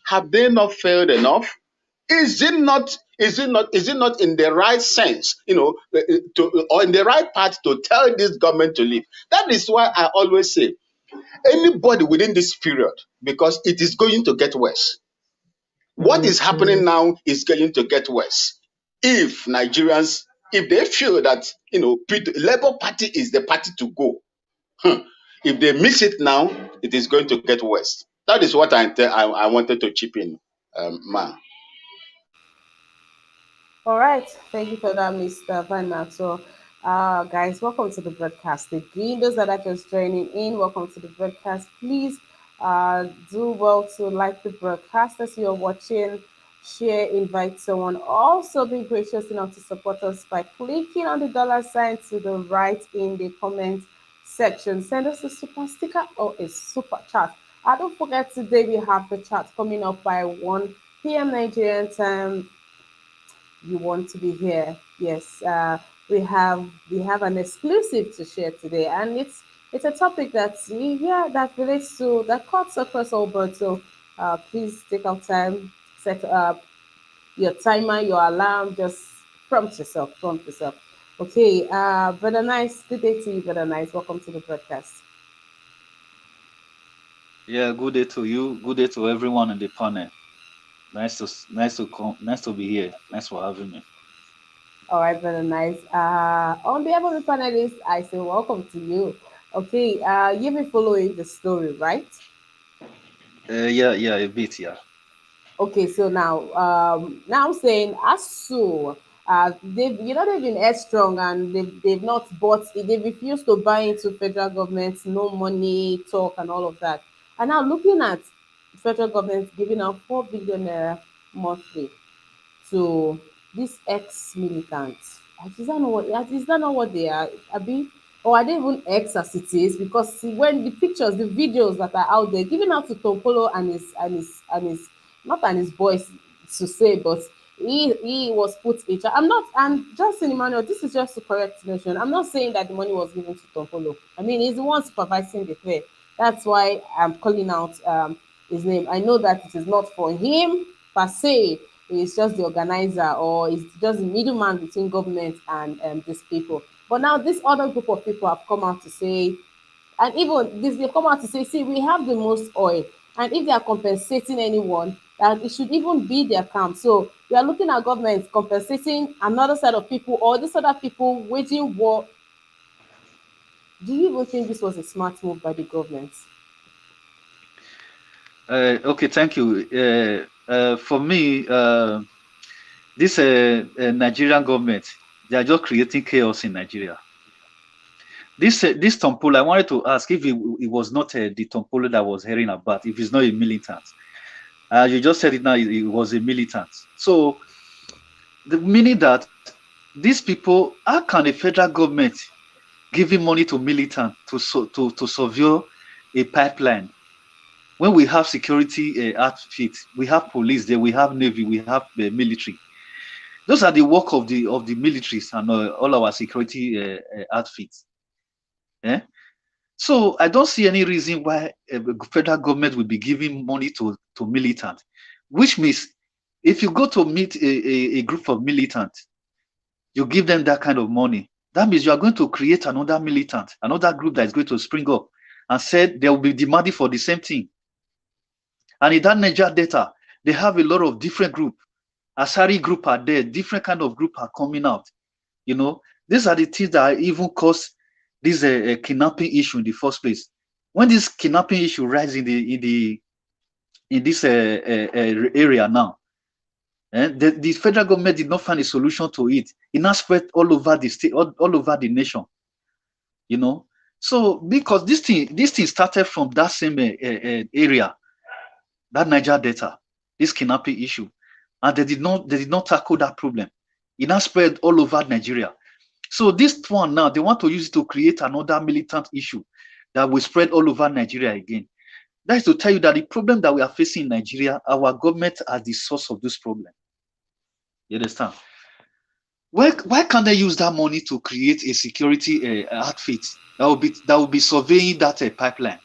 Have they not failed enough? Is it not in the right sense, or in the right path to tell this government to leave? That is why I always say anybody within this period, because it is going to get worse. What is happening now is going to get worse. If Nigerians, if they feel that Labour Party is the party to go, if they miss it now, it is going to get worse. That is what I wanted to chip in, ma. All right, thank you for that, Mr. Van Maxwell. Guys, welcome to the broadcast again. Those that are just joining in, welcome to the broadcast. Please do well to like the broadcast as you're watching, share, invite someone. Also, be gracious enough to support us by clicking on the dollar sign to the right in the comment section. Send us a super sticker or a super chat. Don't forget, today we have the chat coming up by 1 p.m. Nigerian time. You want to be here. Yes, we have an exclusive to share today, and it's a topic that relates to that cuts across all boards. So please take out time, set up your timer, your alarm, just prompt yourself. Okay, brother Nice, good day to you, brother Nice. Welcome to the broadcast. Yeah, good day to you. Good day to everyone in the panel. Nice to be here. Nice for having me. All right, brother Nice. On behalf of the panelists, I say welcome to you. Okay, you've been following the story, right? Yeah, a bit, yeah. Okay, so now I'm saying ASU, they've been headstrong, and they've not bought, they refused to buy into federal government, no money talk and all of that. And now looking at federal government giving out 4 billion naira monthly to these ex-militants. Is that not what they are? Abi, or are they even ex as it is? Because see, when the pictures, the videos that are out there, giving out to Tompolo and his not and his boys to say, but he was put in charge. I'm just saying, Emmanuel, this is just to correct the nation. I'm not saying that the money was given to Tompolo. I mean, he's the one supervising the fair. That's why I'm calling out his name. I know that it is not for him per se. It's just the organizer, or it's just the middleman between government and these people. But now this other group of people have come out to say, and even this, they come out to say, see, we have the most oil, and if they are compensating anyone, that it should even be their camp. So we are looking at government compensating another set of people, or this other people waging war. Do you even think this was a smart move by the government? Okay, thank you. For me, this Nigerian government, they are just creating chaos in Nigeria. This Tompolo, I wanted to ask if it was not the Tompolo that was hearing about, if it's not a militant. You just said it now, it was a militant. So, the meaning that these people, how can the federal government giving money to militants to survey a pipeline when we have security outfit, we have police there, we have navy, we have military? Those are the work of the militaries and all our security outfits. Yeah? So I don't see any reason why federal government will be giving money to militants, which means if you go to meet a group of militants, you give them that kind of money. That means you are going to create another militant, another group that is going to spring up and said they will be demanding for the same thing. And in that Niger data, they have a lot of different groups. Asari group are there, different kind of group are coming out. These are the things that even cause this kidnapping issue in the first place. When this kidnapping issue rises in this area now, And the federal government did not find a solution to it. It now spread all over the state, all over the nation. So because this thing started from that same area, that Niger Delta, this kidnapping issue, and they did not tackle that problem. It now spread all over Nigeria. So this one now, they want to use it to create another militant issue that will spread all over Nigeria again. That is to tell you that the problem that we are facing in Nigeria, our government are the source of this problem. You understand? Why can't they use that money to create a security outfit that will be surveying that pipeline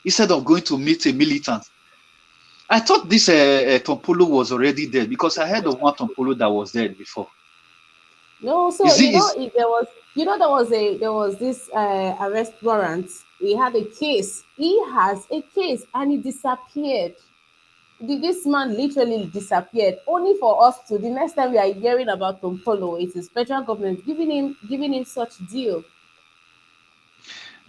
instead of going to meet a militant? I thought this Tompolo was already dead because I heard of one Tompolo that was dead before. No, so Is it is there was this arrest warrant. He had a case. He has a case, and he disappeared. This man literally disappeared, only for us to the next time we are hearing about Tompolo, it is federal government giving him such deal.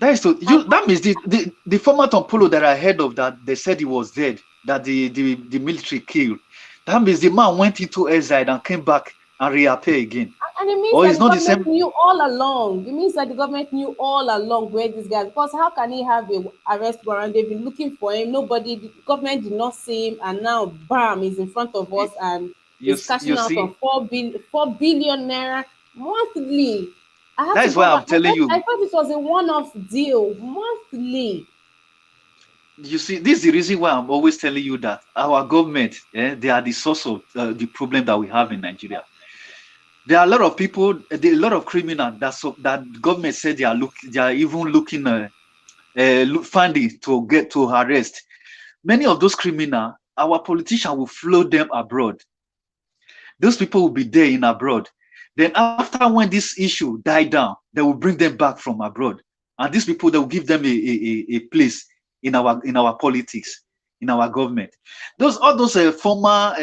that is to And you that means the former Tompolo that I heard of that they said he was dead, that the military killed. That means the man went into exile and came back and reappear again. And it means Or that it's the not the government same. knew all along. It means that the government knew all along where this guy. Because how can he have a arrest warrant? They've been looking for him. Nobody, the government did not see him, and now, bam, he's in front of us and You, is cashing you out on see, 4 billion naira monthly. I have that to is go why I'm back. I telling thought you. I thought it was a one-off deal monthly. You see, this is the reason why I'm always telling you that our government, they are the source of the problem that we have in Nigeria. There are a lot of people, there are a lot of criminals that government said they are even looking funding to get to arrest. Many of those criminals, our politicians will float them abroad. Those people will be there in abroad. Then after when this issue died down, they will bring them back from abroad. And these people, they will give them a place in our politics, in our government. All those former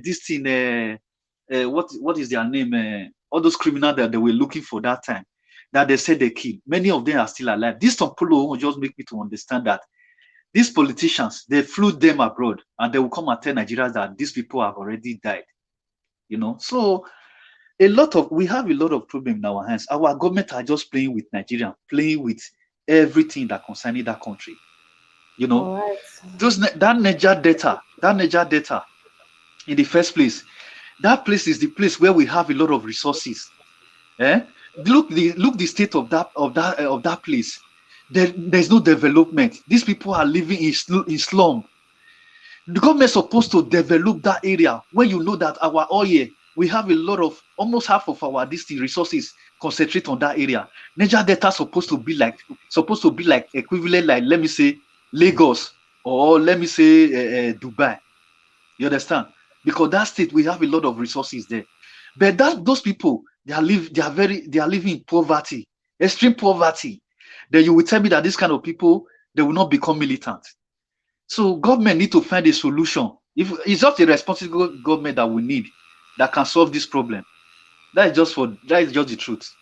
this thing, what is their name? All those criminals that they were looking for that time, that they said they killed. Many of them are still alive. This Tompolo will just make me to understand that these politicians, they flew them abroad and they will come and tell Nigerians that these people have already died. So we have a lot of problem in our hands. Our government are just playing with Nigeria, playing with everything that concerning that country. All right. That Niger data in the first place, that place is the place where we have a lot of resources. Look the state of that place. There's no development. These people are living in slum. The government is supposed to develop that area where you know that our oil, we have a lot of, almost half of our distinct resources concentrate on that area. Niger Delta supposed to be like equivalent, like let me say Lagos, or let me say Dubai. You understand? Because that state, we have a lot of resources there. But those people, they are living in poverty, extreme poverty. Then you will tell me that this kind of people, they will not become militant. So government need to find a solution. If it's just a responsible government that we need that can solve this problem. That is just the truth.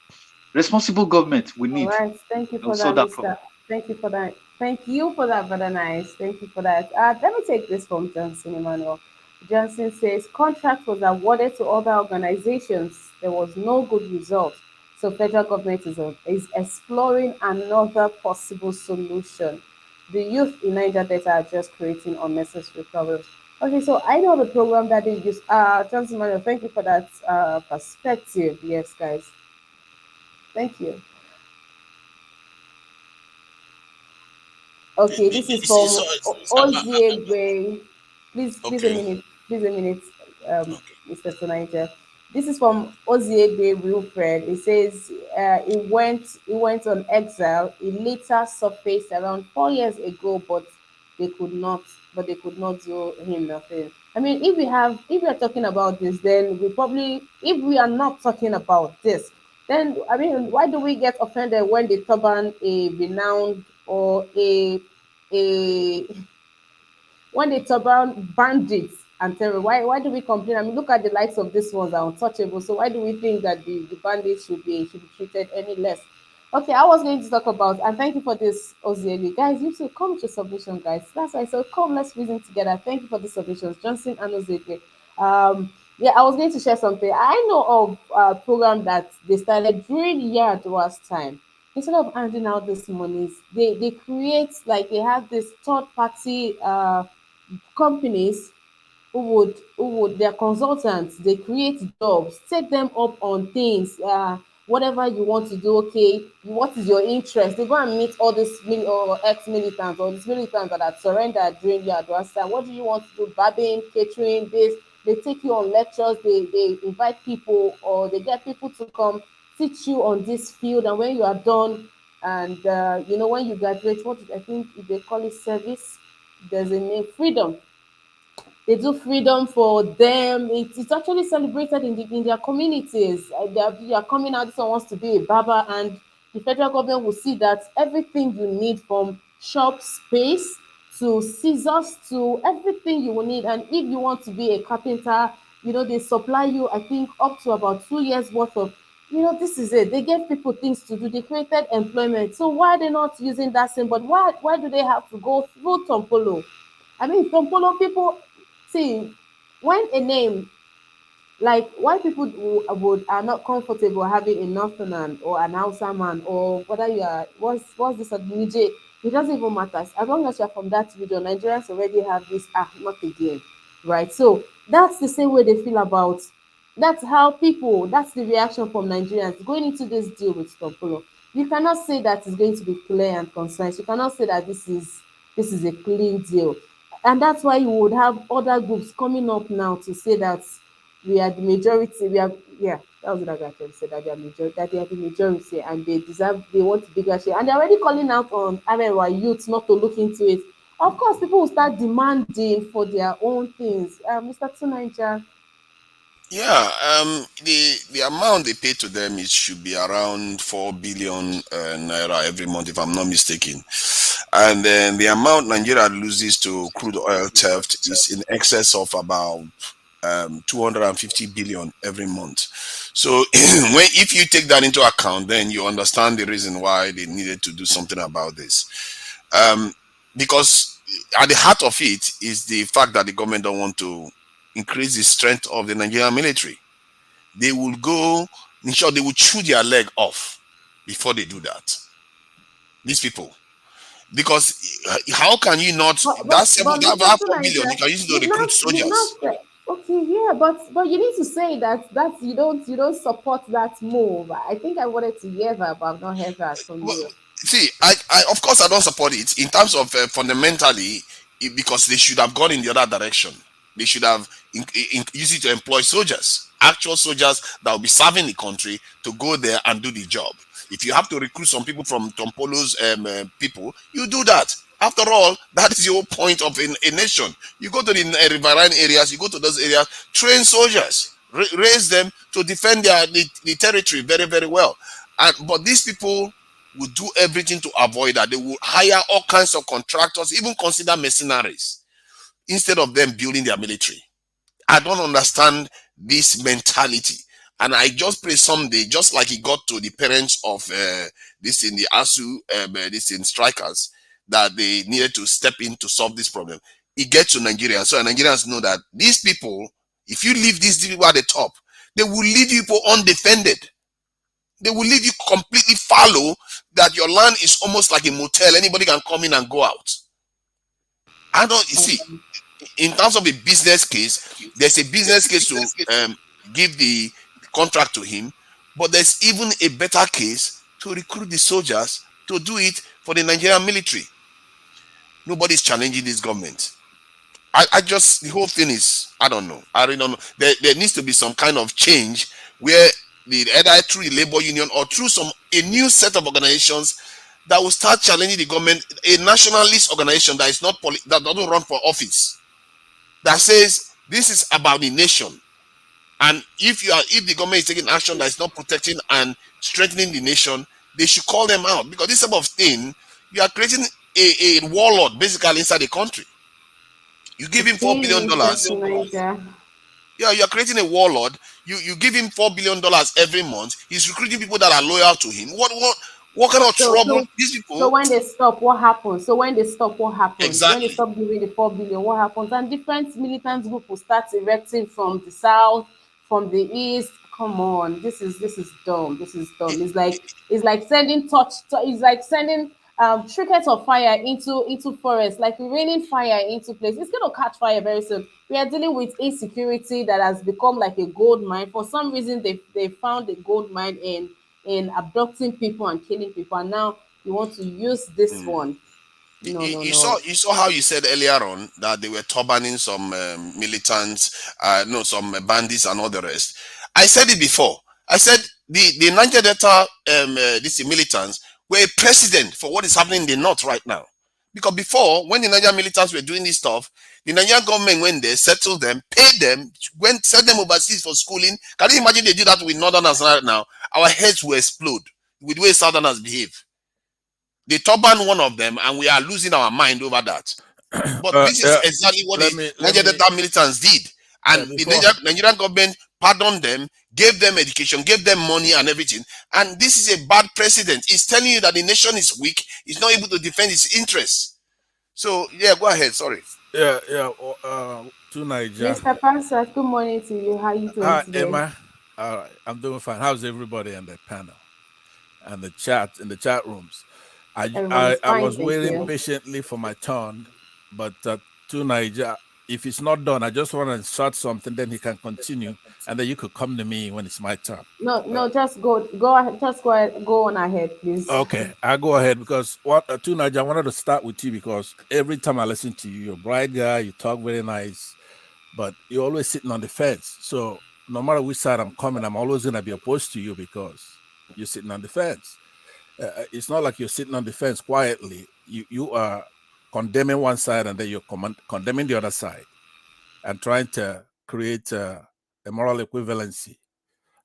Responsible government we All need right. Thank you to for that, solve that Mister. problem. Thank you for that. Thank you for that, brother. Nice. Thank you for that. Let me take this from Johnson Emmanuel. Johnson says contract was awarded to other organizations. There was no good result. So federal government is exploring another possible solution. The youth in Niger Delta are just creating unnecessary problems. Okay, so I know the program that they use. Johnson Emmanuel, thank you for that perspective. Yes, guys. Thank you. Okay, this is So, from Oziegwe. Please a okay, minute. Please a minute, okay. Mr. Tonaja. This is from Oziegwe Wilfred. It says he went on exile. He later surfaced around 4 years ago, they could not they could not do him nothing. I mean, if we are talking about this, then if we are not talking about this, then I mean, why do we get offended when they turban a renowned or a when they turban bandits and terror? Why do we complain? I mean, look at the likes of these ones are untouchable. So why do we think that the bandits should be treated any less? Okay, I was going to talk about, and thank you for this, Ozieli. Guys, you should come with your submission, guys. That's why I said, come, let's reason together. Thank you for the submissions, Johnson and Ozieli. Um, Yeah, I was going to share something. I know of a program that they started during Yar'Adua's time. Instead of handing out these monies, they create, like, they have this third party companies who would their consultants, they create jobs, take them up on things, whatever you want to do. Okay, what is your interest? They go and meet all these or ex-militants or these militants that had surrendered during the advance time. What do you want to do? Barbing, catering, this. They take you on lectures, they invite people, or they get people to come teach you on this field. And when you are done, and when you graduate, what I think they call it service, there's a name, freedom. They do freedom for them. It's actually celebrated in their communities. They are coming out. Someone wants to be a barber, and the federal government will see that everything you need, from shop space to scissors to everything you will need. And if you want to be a carpenter, they supply you, I think, up to about 2 years worth of. This is it. They gave people things to do. They created employment. So why are they not using that same? But why do they have to go through Tompolo? I mean, Tompolo people, see, when a name, like, why people are not comfortable having a Northerner or an Hausa man, or whether you are what's this Nije, it doesn't even matter. As long as you're from that region, Nigerians already have this, not again, right? So that's the same way they feel about. That's how people. That's the reaction from Nigerians going into this deal with Tompolo. You cannot say that it's going to be clear and concise. You cannot say that this is a clean deal, and that's why you would have other groups coming up now to say that we are the majority. We are, yeah, that was what I actually said, that they are the majority, and they want bigger share, and they're already calling out on Arewa youth not to look into it. Of course, people will start demanding for their own things. Mr. Tunaija. Yeah, the amount they pay to them, it should be around 4 billion naira every month, if I'm not mistaken. And then the amount Nigeria loses to crude oil theft is in excess of about 250 billion every month. So if you take that into account, then you understand the reason why they needed to do something about this. Um, because at the heart of it is the fact that the government don't want to increase the strength of the Nigerian military. They will go, in short, they will chew their leg off before they do that. These people. Because how can you not, But Mr. that 4 billion, you Tunaija, can use it to you've recruit not you've not soldiers. said. Okay, yeah, but you need to say that you don't support that move. I think I wanted to hear that, but I've not heard that from Well, you. see, I of course I don't support it in terms of fundamentally, because they should have gone in the other direction. They should have used it to employ soldiers, actual soldiers that will be serving the country, to go there and do the job. If you have to recruit some people from Tompolo's people, you do that. After all, that is the whole point of a nation. You go to the riverine areas, you go to those areas, train soldiers, raise them to defend the territory very, very well. But these people will do everything to avoid that. They will hire all kinds of contractors, even consider mercenaries, instead of them building their military. I don't understand this mentality. And I just pray someday, just like it got to the parents of this in the ASU, this in strikers, that they needed to step in to solve this problem. It gets to Nigeria. So Nigerians know that these people, if you leave these people at the top, they will leave you people undefended. They will leave you completely fallow, that your land is almost like a motel. Anybody can come in and go out. I don't, you see, in terms of a business case, there's a business case to give the contract to him, but there's even a better case to recruit the soldiers to do it for the Nigerian military. Nobody's challenging this government. I just, the whole thing is, I don't know. I really don't know. There needs to be some kind of change where either through the labor union or through a new set of organizations that will start challenging the government, a nationalist organization that is not that doesn't run for office, that says this is about the nation. And if the government is taking action that is not protecting and strengthening the nation, they should call them out, because this type of thing, you are creating a warlord basically inside the country. You give him four Okay, billion Mr. dollars. Tunaija. Yeah, you are creating a warlord. You give him $4 billion every month. He's recruiting people that are loyal to him. What kind of So trouble so these so people? when they stop, what happens? So when they stop, what happens? When they Exactly. stop giving the 4 billion, what happens? And different militant groups will start erecting from the south, from the east. Come on, this is dumb. This is dumb. It's like sending It's like sending trinkets of fire into forest, like raining fire into place. It's gonna catch fire very soon. We are dealing with insecurity that has become like a gold mine. For some reason, they found a gold mine in abducting people and killing people, and now you want to use this one. No, no, You saw no. how you said earlier on that they were turbaning some militants, no, some bandits and all the rest. I said it before. I said the Niger Delta these militants were a precedent for what is happening in the north right now. Because before, when the Niger militants were doing this stuff, the Nigerian government went there, settled them, paid them, went sent them overseas for schooling. Can you imagine they do that with northerners right now? Our heads will explode with the way southerners behave. They turban one of them, and we are losing our mind over that. But this is Yeah. exactly what the Let Niger me Delta militants did. And the before Nigerian government pardoned them, gave them education, gave them money and everything. And this is a bad precedent. It's telling you that the nation is weak, it's not able to defend its interests. So, yeah, go ahead. Sorry. yeah to Niger. Mr. Pansat, good morning to you. How are you doing Hi, today? Emma. All right, I'm doing fine. How's everybody on the panel and the chat in the chat rooms? Everyone is I fine, was thank waiting you. patiently for my turn, but to Niger, if it's not done, I just want to start something. Then he can continue, and then you could come to me when it's my turn. No, Uh, no, just go ahead, just go ahead, go on ahead, please. okay, I'll go ahead because what to Niger, I wanted to start with you because every time I listen to you, you're a bright guy. You talk very nice, but you're always sitting on the fence. So no matter which side I'm coming, I'm always going to be opposed to you because you're sitting on the fence. It's not like you're sitting on the fence quietly. You are condemning one side and then you're condemning the other side and trying to create a moral equivalency.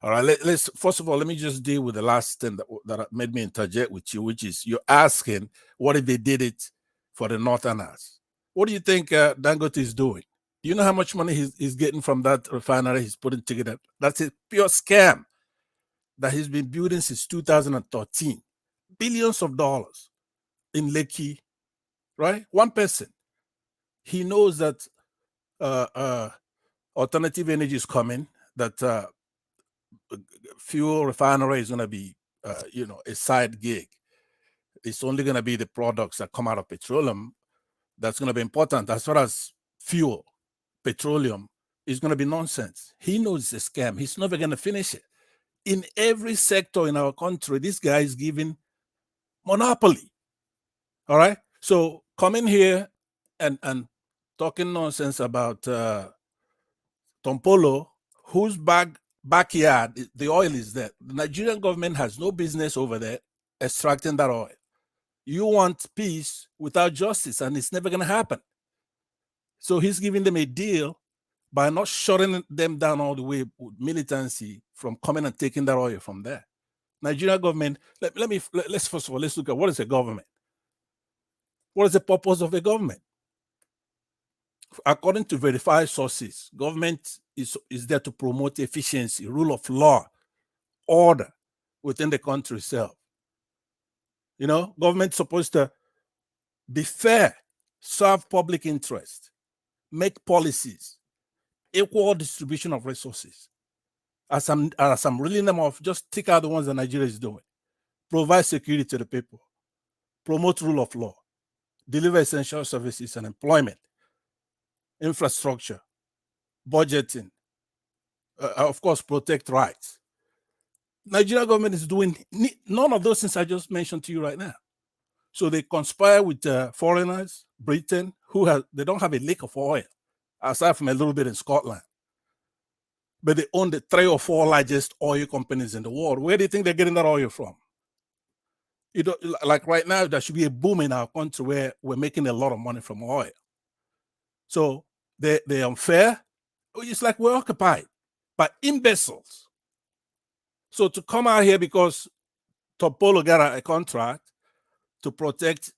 All right, let's first of all, let me just deal with the last thing that made me interject with you, which is you're asking what if they did it for the Northerners? What do you think Dangote is doing? Do you know how much money he's getting from that refinery he's putting together? That's a pure scam that he's been building since 2013. Billions of dollars in Lekki, right? One person. He knows that uh, uh, alternative energy is coming, that fuel refinery is going to be, a side gig. It's only going to be the products that come out of petroleum that's going to be important. As far as fuel, petroleum is going to be nonsense. He knows it's a scam. He's never going to finish it. In every sector in our country, this guy is giving monopoly. All right. So coming here and talking nonsense about Tompolo, whose backyard the oil is there. The Nigerian government has no business over there extracting that oil. You want peace without justice, and it's never going to happen. So he's giving them a deal by not shutting them down all the way with militancy from coming and taking that oil from there. Nigerian government. Let's first of all let's look at what is a government. What is the purpose of a government? According to verified sources, government is there to promote efficiency, rule of law, order within the country itself. Government's supposed to be fair, serve public interest, make policies, equal distribution of resources. As I'm reeling them off, just take out the ones that Nigeria is doing. Provide security to the people, promote rule of law, deliver essential services and employment, infrastructure, budgeting, of course, protect rights. Nigeria government is doing none of those things I just mentioned to you right now. So they conspire with foreigners, Britain, they don't have a lick of oil, aside from a little bit in Scotland. But they own the 3 or 4 largest oil companies in the world. Where do you think they're getting that oil from? Like right now, there should be a boom in our country where we're making a lot of money from oil. So they're unfair. It's like we're occupied by imbeciles. So to come out here because Topolo got a contract to protect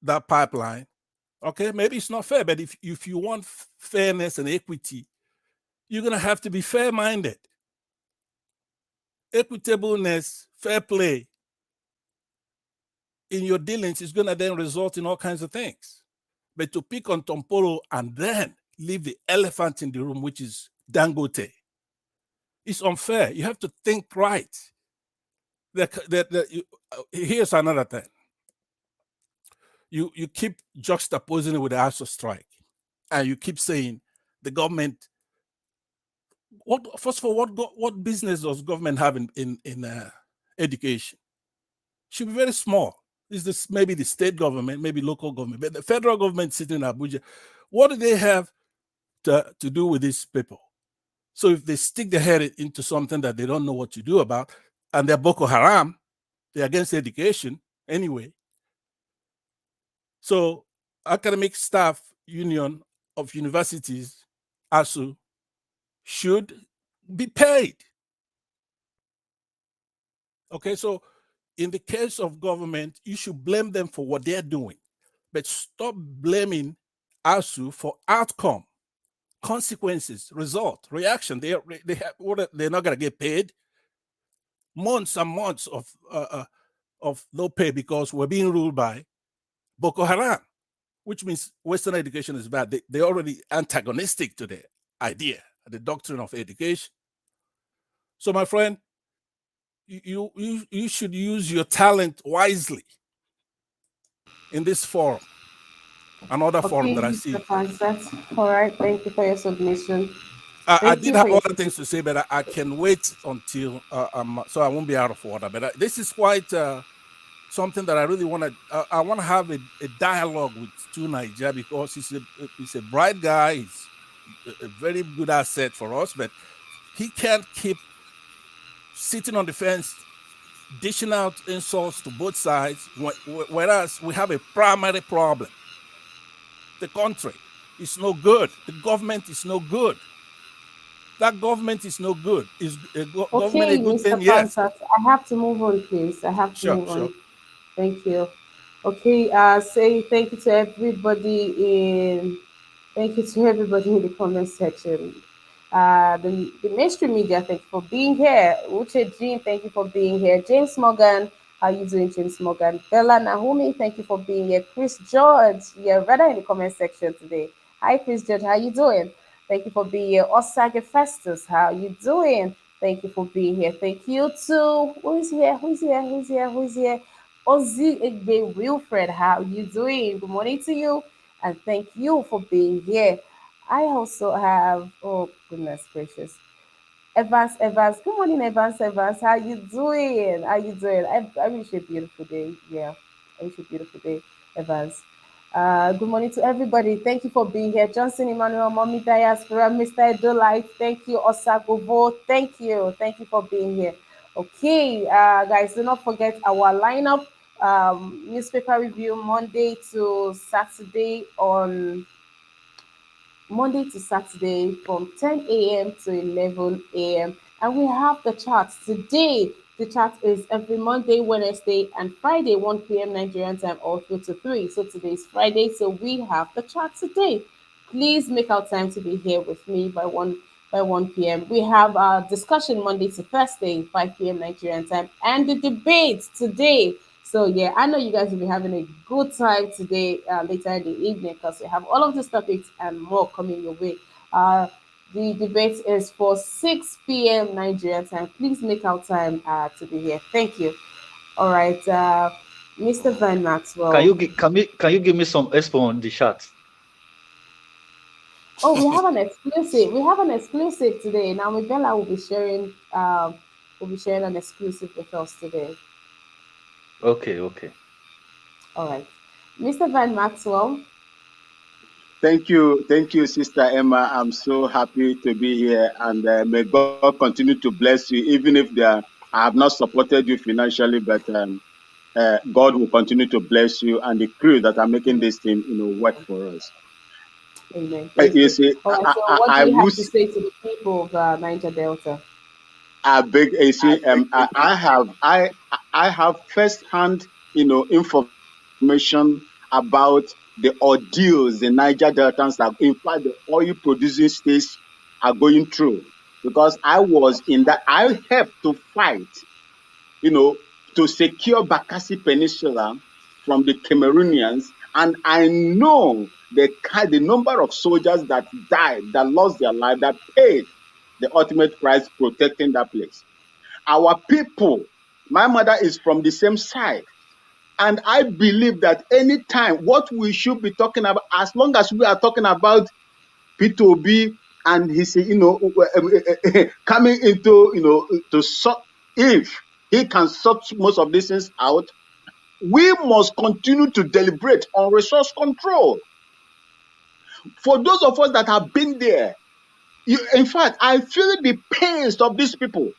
that pipeline, okay, maybe it's not fair, but if you want fairness and equity, you're going to have to be fair-minded. Equitableness, fair play in your dealings is going to then result in all kinds of things. But to pick on Tompolo and then leave the elephant in the room, which is Dangote, it's unfair. You have to think right. Here's another thing. You keep juxtaposing it with the ASO strike, and you keep saying the government. First of all, what business does government have in education? Should be very small. Is this maybe the state government, maybe local government, but the federal government sitting in Abuja? What do they have to do with these people? So if they stick their head into something that they don't know what to do about, and they're Boko Haram, they're against education anyway. So Academic Staff Union of Universities, ASU, should be paid. Okay, so in the case of government, you should blame them for what they're doing, but stop blaming ASU for outcome, consequences, result, reaction. They're not gonna get paid. Months and months of no pay because we're being ruled by Boko Haram, which means Western education is bad. They're already antagonistic to the idea, the doctrine of education. So, my friend, you should use your talent wisely in this forum, another forum Okay, that I Mr. see. Fansat. All right, thank you for your submission. I Thank did you for have your other things to say, but I can wait until so I won't be out of order. But this is quite something that I really want to. I want to have a dialogue with Stu Niger because he's a bright guy. He's a very good asset for us, but he can't keep sitting on the fence, dishing out insults to both sides, whereas we have a primary problem. The country is no good. The government is no good. That government is no good. Is government a Okay, good Mr. thing? Yes. Fansat. I have to move on, please. I have to Sure, move sure. on. Thank you. Okay, say thank you to everybody in thank you to everybody in the comment section. The mainstream media, thank you for being here. Uche Jean, thank you for being here. James Morgan, how you doing, James Morgan? Bella Nahumi, thank you for being here. Chris George, you're rather in the comment section today. Hi, Chris George, how you doing? Thank you for being here. Osage Festus, how you doing? Thank you for being here. Thank you to who's here? Who's here? Who's here? Who's here? Ozzy Igbe Wilfred, how you doing? Good morning to you, and thank you for being here. I also have, oh goodness gracious, Evans. Good morning, Evans. How you doing? How you doing? I wish you a beautiful day. Yeah, I wish you a beautiful day, Evans. Good morning to everybody. Thank you for being here. Johnson Emmanuel, Mommy Diaspora, Mr. Edolite. Thank you, Osagovo. Thank you. Thank you for being here. Okay, guys, do not forget our lineup. Newspaper review Monday to Saturday from 10 a.m. to 11 a.m. And we have the charts today. The chart is every Monday, Wednesday, and Friday, 1 p.m. Nigerian time, all through to 3. So today is Friday, so we have the chart today. Please make out time to be here with me by 1 p.m. We have our discussion Monday to Thursday, 5 p.m. Nigerian time, and the debate today. So yeah, I know you guys will be having a good time today, later in the evening, because we have all of these topics and more coming your way. The debate is for 6 p.m. Nigerian time. Please make out time to be here. Thank you. All right, Mr. Van Can Maxwell. you can you give me some expo on the chat? Oh, we have an exclusive. We have an exclusive today. Now, Bella will be sharing an exclusive with us today. Okay, okay. All right, Mr. Van Maxwell. Thank you, Sister Emma. I'm so happy to be here, and may God continue to bless you, even if I have not supported you financially, but God will continue to bless you and the crew that are making this thing, work for us. Amen. Thank You you. see, All right. So, what do I you have wish to say to the people of Niger Delta? I beg. You see, I have first-hand, information about the ordeals the Niger Deltans are, in fact, the oil producing states are going through. Because I helped to fight, to secure Bakassi Peninsula from the Cameroonians, and I know the number of soldiers that died, that lost their life, that paid the ultimate price protecting that place. Our people, my mother is from the same side. And I believe that anytime what we should be talking about, as long as we are talking about P2B and his, coming into, to sort, if he can sort most of these things out, we must continue to deliberate on resource control. For those of us that have been there, in fact, I feel the pains of these people.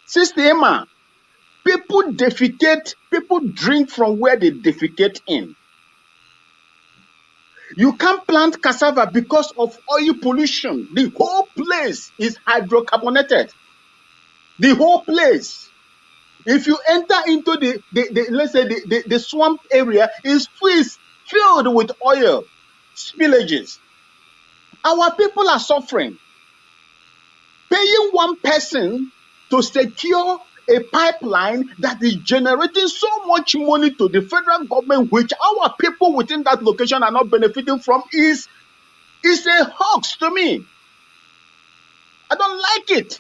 Sister Emma, people defecate, people drink from where they defecate in. You can't plant cassava because of oil pollution. The whole place is hydrocarbonated. The whole place. If you enter into let's say the swamp area, is filled with oil spillages. Our people are suffering. Paying one person to secure a pipeline that is generating so much money to the federal government, which our people within that location are not benefiting from, is a hoax to me. I don't like it.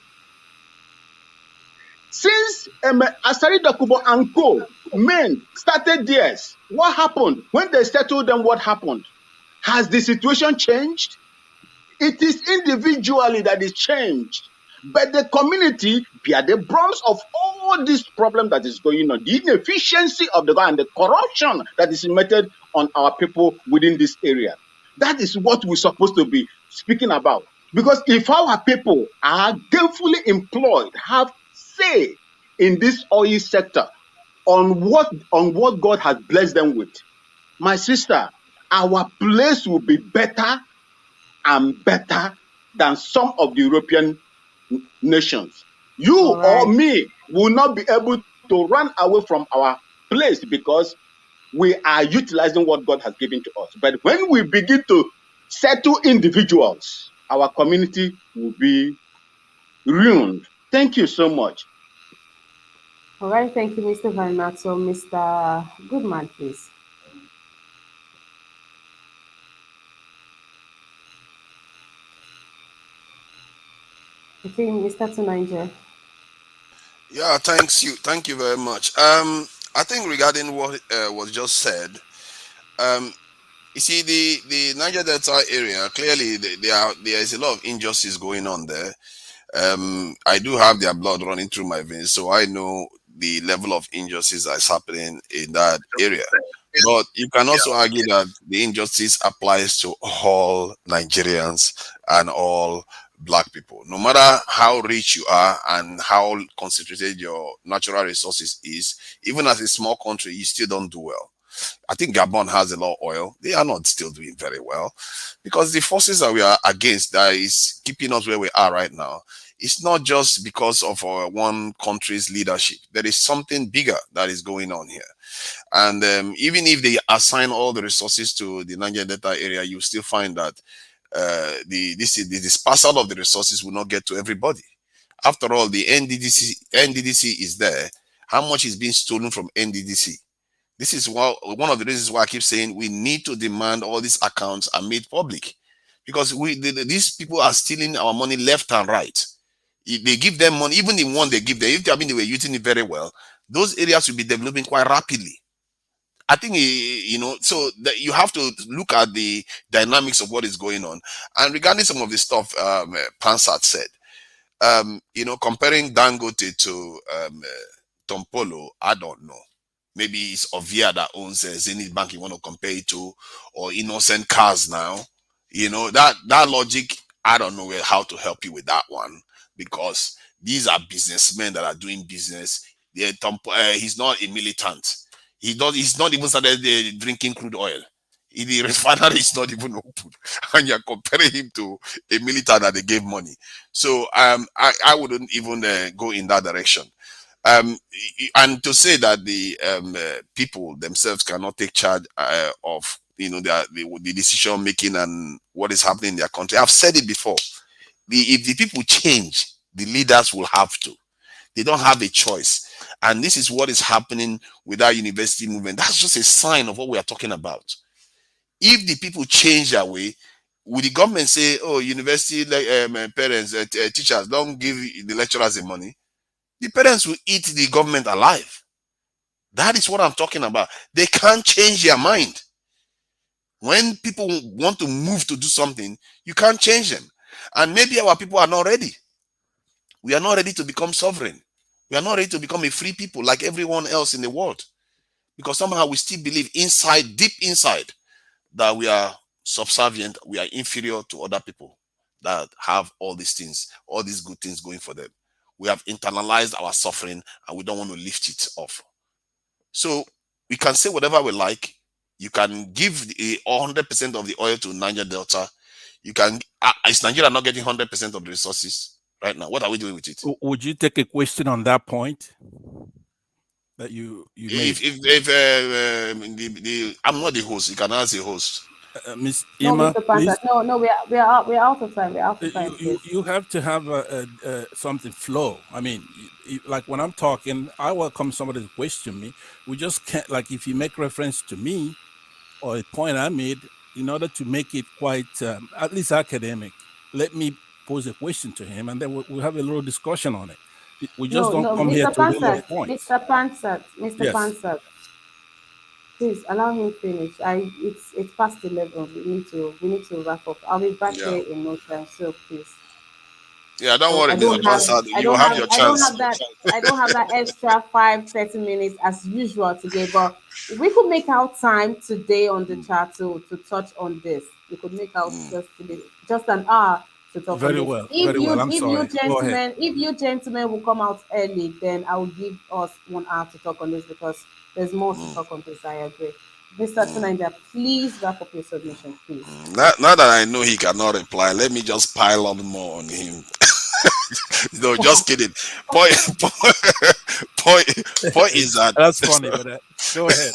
Since Asari Dakubo and Co. men started theirs, what happened? When they settled them, what happened? Has the situation changed? It is individually that is changed. But the community bear the brunt of all this problem that is going on, the inefficiency of the government, and the corruption that is emitted on our people within this area. That is what we're supposed to be speaking about. Because if our people are gainfully employed, have say in this oil sector on what God has blessed them with, my sister, our place will be better and better than some of the European nations. You or me will not be able to run away from our place because we are utilizing what God has given to us. But when we begin to settle individuals, our community will be ruined. Thank you so much. All right, thank you, Mr. Van So, Mr. Goodman, please. I think Mr. Tunanja. Yeah, thank you very much. I think regarding what was just said, um, you see the Niger Delta area clearly there is a lot of injustice going on there. I do have their blood running through my veins, so I know the level of injustice that's happening in that area. But you can also argue that the injustice applies to all Nigerians and all black people. No matter how rich you are and how concentrated your natural resources is, even as a small country, you still don't do well. I think Gabon has a lot of oil. They are not still doing very well because the forces that we are against that is keeping us where we are right now. It's not just because of one country's leadership. There is something bigger that is going on here. And even if they assign all the resources to the Niger Delta area, you still find that the dispersal of the resources will not get to everybody. After all, the NDDC is there. How much is being stolen from NDDC? This is one of the reasons why I keep saying we need to demand all these accounts are made public, because these people are stealing our money left and right. If they give them money, even the one they give them, if they were using it very well, those areas will be developing quite rapidly. I think so that you have to look at the dynamics of what is going on. And regarding some of the stuff Pansat said, comparing Dangote to Tompolo, I don't know. Maybe it's Ovia that owns Zenith Bank you want to compare it to, or Innocent Cars now. That logic, I don't know how to help you with that one, because these are businessmen that are doing business. He's not a militant. He's not even started drinking crude oil. The refinery is not even open, and you're comparing him to a militant that they gave money. So I wouldn't even go in that direction. And to say that the people themselves cannot take charge of the decision making and what is happening in their country. I've said it before. If the people change, the leaders will have to. They don't have a choice. And this is what is happening with our university movement. That's just a sign of what we are talking about. If the people change their way, will the government say, oh, university parents, teachers, don't give the lecturers the money? The parents will eat the government alive. That is what I'm talking about. They can't change their mind. When people want to move to do something, you can't change them. And maybe our people are not ready. We are not ready to become sovereign. We are not ready to become a free people like everyone else in the world. Because somehow we still believe inside, deep inside, that we are subservient, we are inferior to other people that have all these things, all these good things going for them. We have internalized our suffering and we don't want to lift it off. So we can say whatever we like. You can give 100% of the oil to Niger Delta. You can. Is Nigeria not getting 100% of the resources right now? What are we doing with it? Would you take a question on that point that you made? I'm not the host. You can ask the host. Miss No, Emma, Mr. please. Panther. No, no, we're out of time. We're out of time, You please. you have to have something flow. I mean, like when I'm talking, I welcome somebody to question me. We just can't, like, if you make reference to me or a point I made, in order to make it quite at least academic, let me pose a question to him, and then we'll have a little discussion on it. We just No, don't no, come here Mr. to reel off Pansat, points. Mr. Pansat, Mr. Yes. Pansat, please allow him finish. It's past 11. We need to wrap up. I'll be back Yeah, here in no time. So please. yeah. Don't So worry, I Mr. don't have Pansad. I You don't have have your I don't chance. have that I don't have that extra 5-30 minutes as usual today. But if we could make out time today on the chat to touch on this. We could make out Mm, just an hour to talk on Very this. well. If Very you well. I'm if you sorry. Go ahead. gentlemen if you gentlemen will come out early, then I will give us 1 hour to talk on this because there's more to mm, talk on this. I agree. Mr. mm, Tunanja, please wrap up your submission, please. now that I know he cannot reply, let me just pile up more on him. No, just kidding. Point, point, point is that That's funny, but go ahead.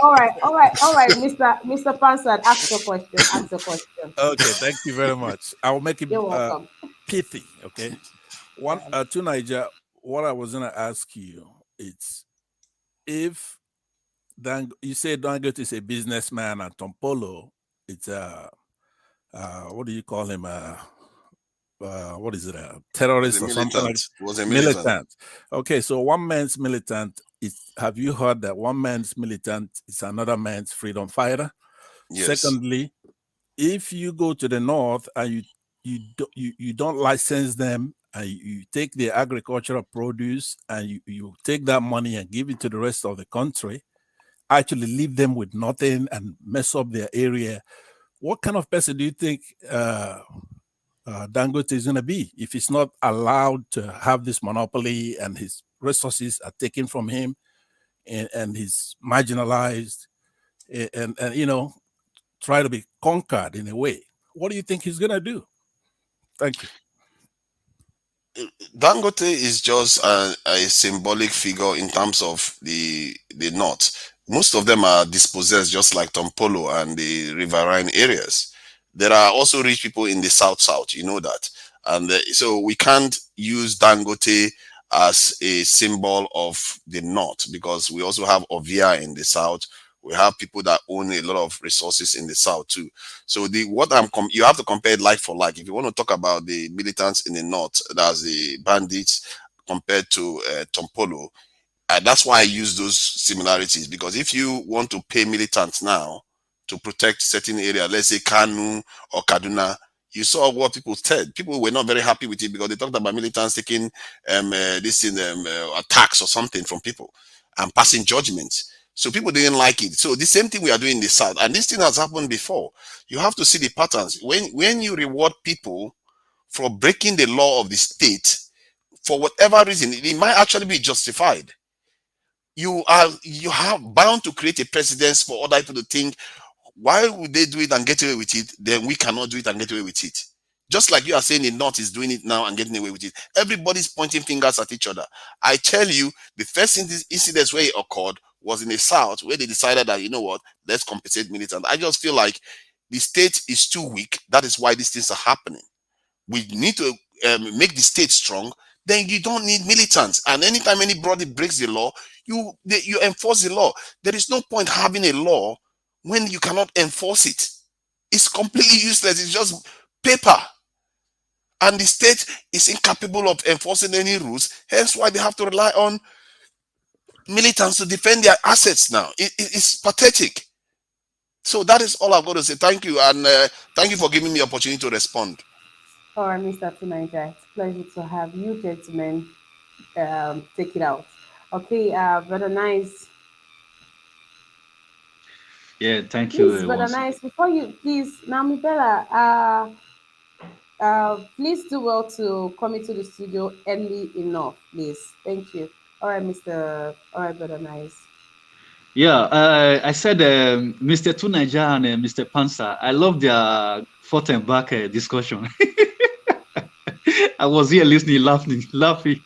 All right, Mr. Pansad, ask your question. Ask your question. Okay, thank you very much. I will make it You're welcome. pithy. Okay, one Yeah. to Niger. What I was gonna ask you is if you say Dangote is a businessman and Tompolo, it's what do you call him? What is it? A was a terrorist or something militant. like Was a militant. militant? Okay, so one man's militant is. Have you heard that one man's militant is another man's freedom fighter? Yes. Secondly, if you go to the north and you don't license them and you take the agricultural produce and you take that money and give it to the rest of the country, actually leave them with nothing and mess up their area, what kind of person do you think Dangote is going to be if he's not allowed to have this monopoly and his resources are taken from him and he's marginalized and try to be conquered in a way? What do you think he's going to do? Thank you. Dangote is just a symbolic figure in terms of the north. Most of them are dispossessed, just like Tompolo and the riverine areas. There are also rich people in the south. You know that, and so we can't use Dangote as a symbol of the north because we also have Ovia in the south. We have people that own a lot of resources in the south too. So you have to compare it like for like. If you want to talk about the militants in the north, that's the bandits compared to Tompolo. That's why I use those similarities because if you want to pay militants now to protect certain area, let's say Kanu or Kaduna, you saw what people said. People were not very happy with it because they talked about militants taking this in attacks or something from people and passing judgments. So people didn't like it. So the same thing we are doing in the south, and this thing has happened before. You have to see the patterns. When you reward people for breaking the law of the state for whatever reason, it might actually be justified. You have bound to create a precedence for other people to think, why would they do it and get away with it? Then we cannot do it and get away with it. Just like you are saying the North is doing it now and getting away with it. Everybody's pointing fingers at each other. I tell you, the first incidents where it occurred was in the South, where they decided that, you know what, let's compensate militants. I just feel like the state is too weak. That is why these things are happening. We need to make the state strong. then you don't need militants. And anytime anybody breaks the law, you enforce the law. There is no point having a law when you cannot enforce it. It's completely useless. It's just paper. And the state is incapable of enforcing any rules. Hence why they have to rely on militants to defend their assets now. It's pathetic. So that is all I've got to say. Thank you. And thank you for giving me the opportunity to respond. All right, Mr. Tunaja, it's a pleasure to have you gentlemen take it out. Okay, Brother Nice. Yeah, thank you Please, Brother once Nice, again. before you, please, Nami Bella, please do well to come into the studio early enough, please. Thank you. All right, all right, Brother Nice. Yeah, I said Mr. Tunaja and Mr. Pansa. I love their forth and back discussion. I was here listening, laughing.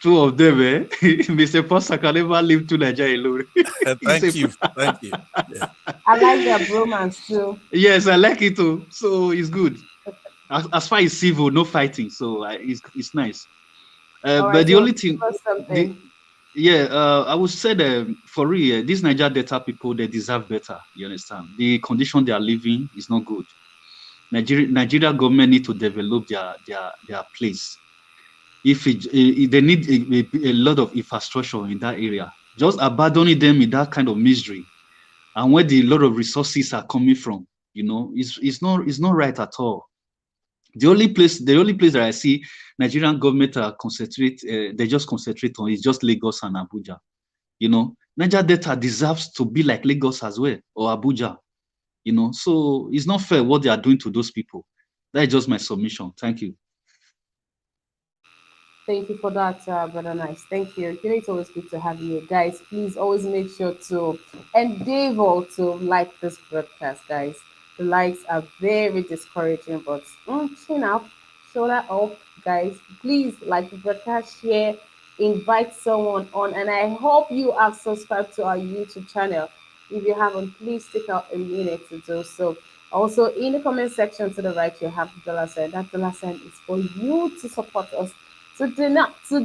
Two of them, Mr. Pansa can never leave Tunaja alone. He's a, Thank you. Thank you. Yeah. I like their bromance too. yes, I like it too. So it's good. As far as civil, no fighting. So it's nice. All right, But the so only give thing, us the something. yeah, I would say that for real, these Niger Delta people, they deserve better. You understand? The condition they are living is not good. Nigeria government need to develop their place. They need a lot of infrastructure in that area. Just abandoning them in that kind of misery, and where the lot of resources are coming from, it's not right at all. The only place that I see Nigerian government they just concentrate on is just Lagos and Abuja. Niger Delta deserves to be like Lagos as well, or Abuja. So it's not fair what they are doing to those people. That is just my submission. Thank you. Thank you for that, Brother Nice. Thank you. It's always good to have you guys. Please always make sure to endeavor to like this broadcast, guys. The likes are very discouraging, but chin up, shoulder up, guys. Please like the broadcast, share, invite someone on, and I hope you have subscribed to our YouTube channel. If you haven't, please take out a minute to do so. Also, in the comment section to the right, you have the dollar sign. That dollar sign is for you to support us to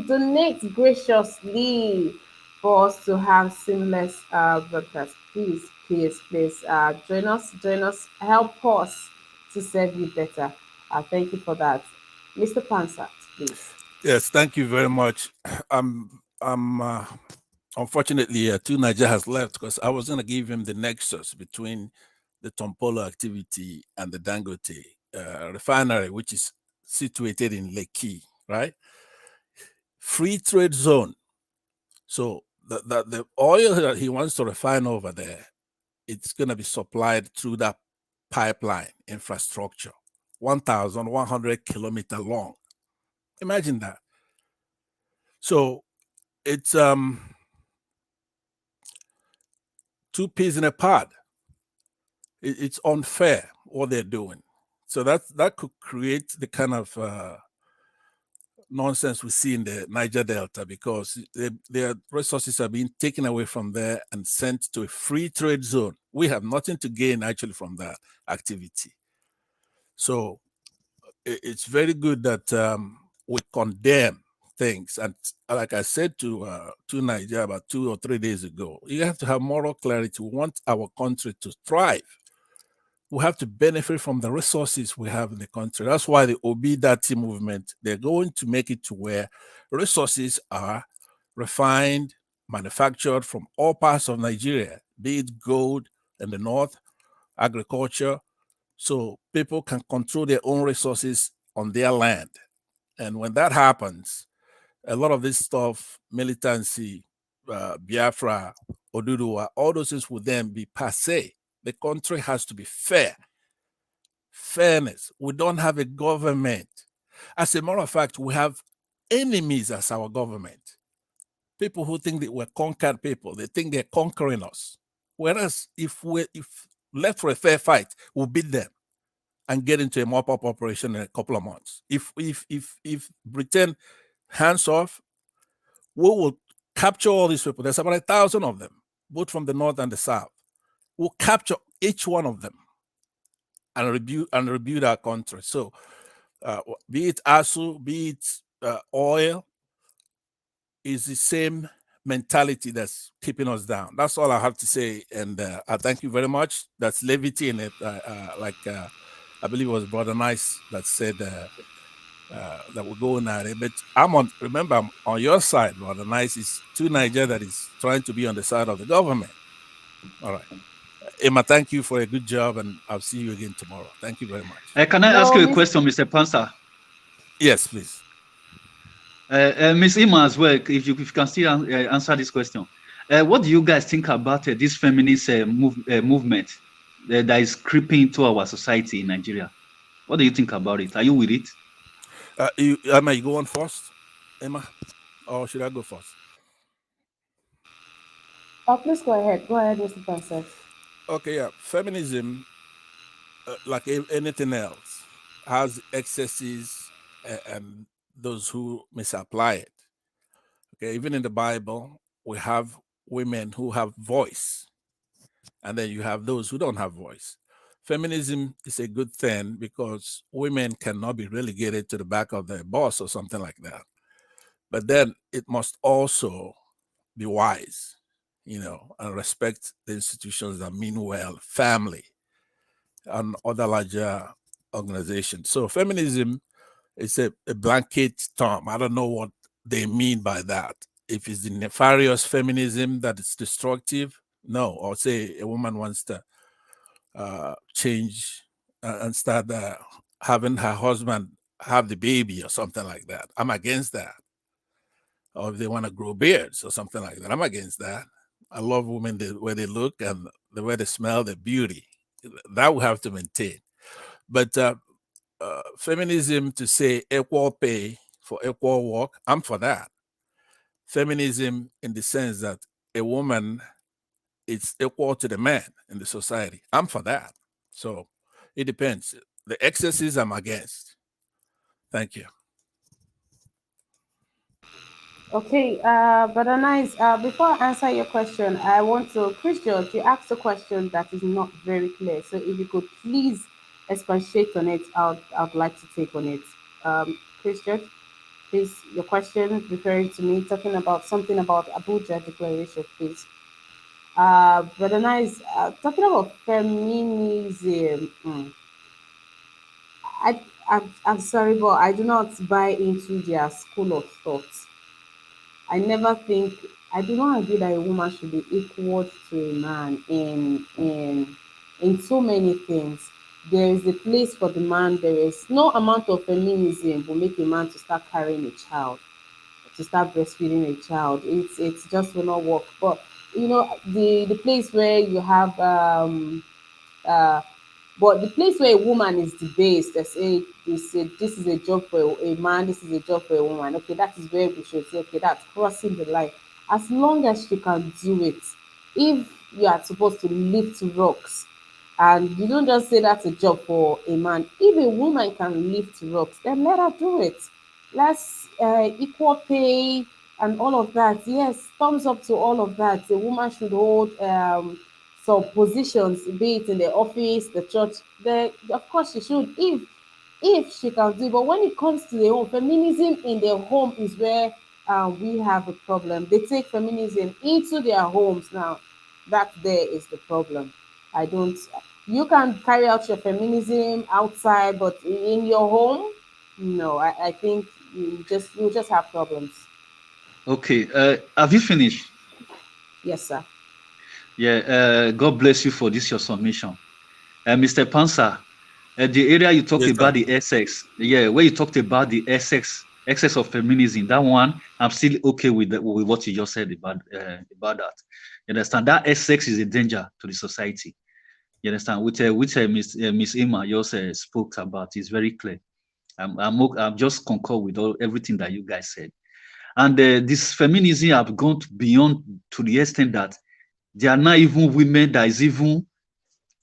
donate graciously for us to have seamless broadcast. Please, join us, help us to serve you better. Thank you for that. Mr. Pansat, please. Yes, thank you very much. I'm unfortunately two Niger has left because I was gonna give him the nexus between the Tompolo activity and the Dangote refinery, which is situated in Lekki, right? Free trade zone. So the oil that he wants to refine over there, it's gonna be supplied through that pipeline infrastructure, 1,100 kilometer long. Imagine that. So it's two peas in a pod. It's unfair what they're doing. So that could create the kind of nonsense we see in the Niger Delta because their resources are being taken away from there and sent to a free trade zone. We have nothing to gain actually from that activity. So it's very good that we condemn things. And like I said to Niger about 2 or 3 days ago, you have to have moral clarity. We want our country to thrive. We have to benefit from the resources we have in the country. That's why the Obidati movement, they're going to make it to where resources are refined, manufactured from all parts of Nigeria, be it gold in the north, agriculture, so people can control their own resources on their land. And when that happens, a lot of this stuff, militancy, Biafra, Oduduwa, all those things will then be passe. The country has to be fair. Fairness. We don't have a government. As a matter of fact, we have enemies as our government. People who think that we're conquered people, they think they're conquering us. Whereas if left for a fair fight, we'll beat them and get into a mop-up operation in a couple of months. If Britain hands off, we will capture all these people. There's about 1,000 of them, both from the north and the south. We'll capture each one of them and rebuild our country. So be it ASU, be it oil is the same mentality that's keeping us down. That's all I have to say. And I thank you very much. That's levity in it. I believe it was Brother Nice that said that we're going at it. But remember, I'm on your side, Brother Nice. Is to Niger that is trying to be on the side of the government. All right. Emma, thank you for a good job, and I'll see you again tomorrow. Thank you very much. Can I ask No, you a Miss. question, Mr. Pansa? Yes, please. Miss Ima as well, if you can still answer this question. What do you guys think about this feminist movement that is creeping into our society in Nigeria? What do you think about it? Are you with it? Emma, you go on first, Emma, or should I go first? Oh, please go ahead. Go ahead, Mr. Francis. Okay, yeah. Feminism, like anything else, has excesses and those who misapply it. Okay, even in the Bible, we have women who have voice, and then you have those who don't have voice. Feminism is a good thing because women cannot be relegated to the back of their boss or something like that. But then it must also be wise, and respect the institutions that mean well, family, and other larger organizations. So feminism is a blanket term. I don't know what they mean by that. If it's the nefarious feminism that is destructive, no. Or say a woman wants to change and start having her husband have the baby or something like that. I'm against that. Or if they want to grow beards or something like that, I'm against that. I love women the way they look and the way they smell, the beauty. That we have to maintain. But feminism to say equal pay for equal work, I'm for that. Feminism in the sense that a woman is equal to the man in the society, I'm for that. So it depends. The excesses I'm against. Thank you. Okay, Brother Nice, before I answer your question, I want to, Chris George, you asked a question that is not very clear. So if you could please expatiate on it, I'd like to take on it. Chris George, please, your question referring to me, talking about something about Abuja Declaration, please. Brother Nice, talking about feminism, I'm sorry, but I do not buy into their school of thought. I never think I do not agree that a woman should be equal to a man in so many things. There is a place for the man. There is no amount of feminism will make a man to start carrying a child, to start breastfeeding a child. It's just will not work. But the place where you have uh but the place where a woman is debased, they say this is a job for a man, this is a job for a woman. Okay, that is where we should say, okay, that's crossing the line. As long as she can do it, if you are supposed to lift rocks, and you don't just say that's a job for a man. If a woman can lift rocks, then let her do it. Let's equal pay and all of that. Yes, thumbs up to all of that. A woman should hold some positions, be it in the office, the church. Of course, she should, if she can do it. But when it comes to the home, feminism in the home is where we have a problem. They take feminism into their homes now. That there is the problem. I don't. You can carry out your feminism outside, but in your home, no. I think you just have problems. Okay. Have you finished? Yes, sir. Yeah. God bless you for this your submission. Mr. Pansa, the area you talked Yes, sir. about the Essex, yeah, where you talked about the excess of feminism, that one, I'm still okay with what you just said about that. You understand? That Essex is a danger to the society. You understand? Which Miss Emma just spoke about is very clear. I'm just concur with everything that you guys said. And this feminism have gone beyond to the extent that there are not even women that is even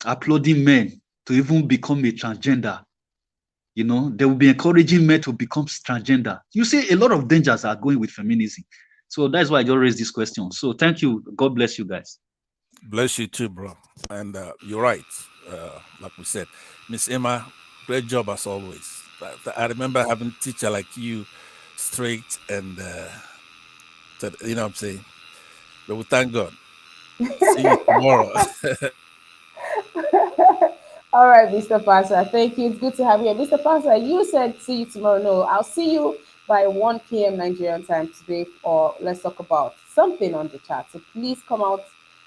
applauding men to even become a transgender. They will be encouraging men to become transgender. You see, a lot of dangers are going with feminism. So that's why I just raised this question. So thank you. God bless you guys. Bless you too, bro. And you're right. Like we said, Miss Emma, great job as always. I remember having a teacher like you strict and you know what I'm saying. But we thank God. See you tomorrow. All right, Mr. Pastor. Thank you. It's good to have you. Mr. Pastor, you said see you tomorrow. No, I'll see you by 1 p.m. Nigerian time today, or let's talk about something on the chat. So please come out,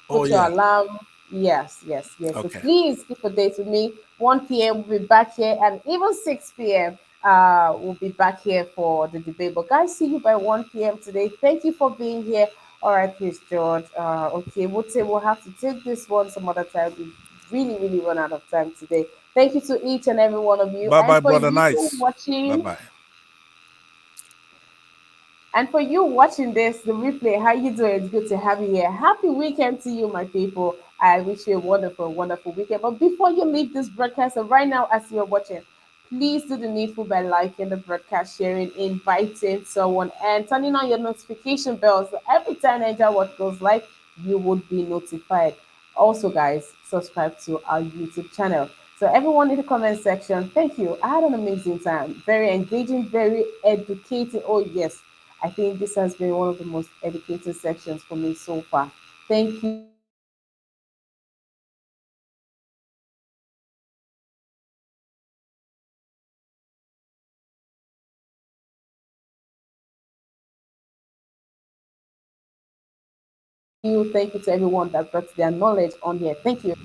Oh put your yeah. alarm. Yes, yes, yes. So Okay. please keep a date with me. 1 p.m. we'll be back here, and even 6 p.m. We'll be back here for the debate. But guys, see you by 1 p.m. today. Thank you for being here. All right, Chris George. Okay, we'll say we'll have to take this one some other time. We really, really run out of time today. Thank you to each and every one of you. Bye And bye, for brother. you Nice. Bye watching, bye. and for you watching this, the replay, how you doing? It's good to have you here. Happy weekend to you, my people. I wish you a wonderful, wonderful weekend. But before you leave this broadcast, and right now as you're watching, please do the needful by liking the broadcast, sharing, inviting someone, and turning on your notification bell so every time Niger What goes live, you would be notified. Also, guys, subscribe to our YouTube channel. So, everyone in the comment section, thank you. I had an amazing time. Very engaging, very educating. Oh, yes. I think this has been one of the most educated sections for me so far. Thank you. Thank you. Thank you. Thank you. Thank you to everyone that brought their knowledge on here. Thank you.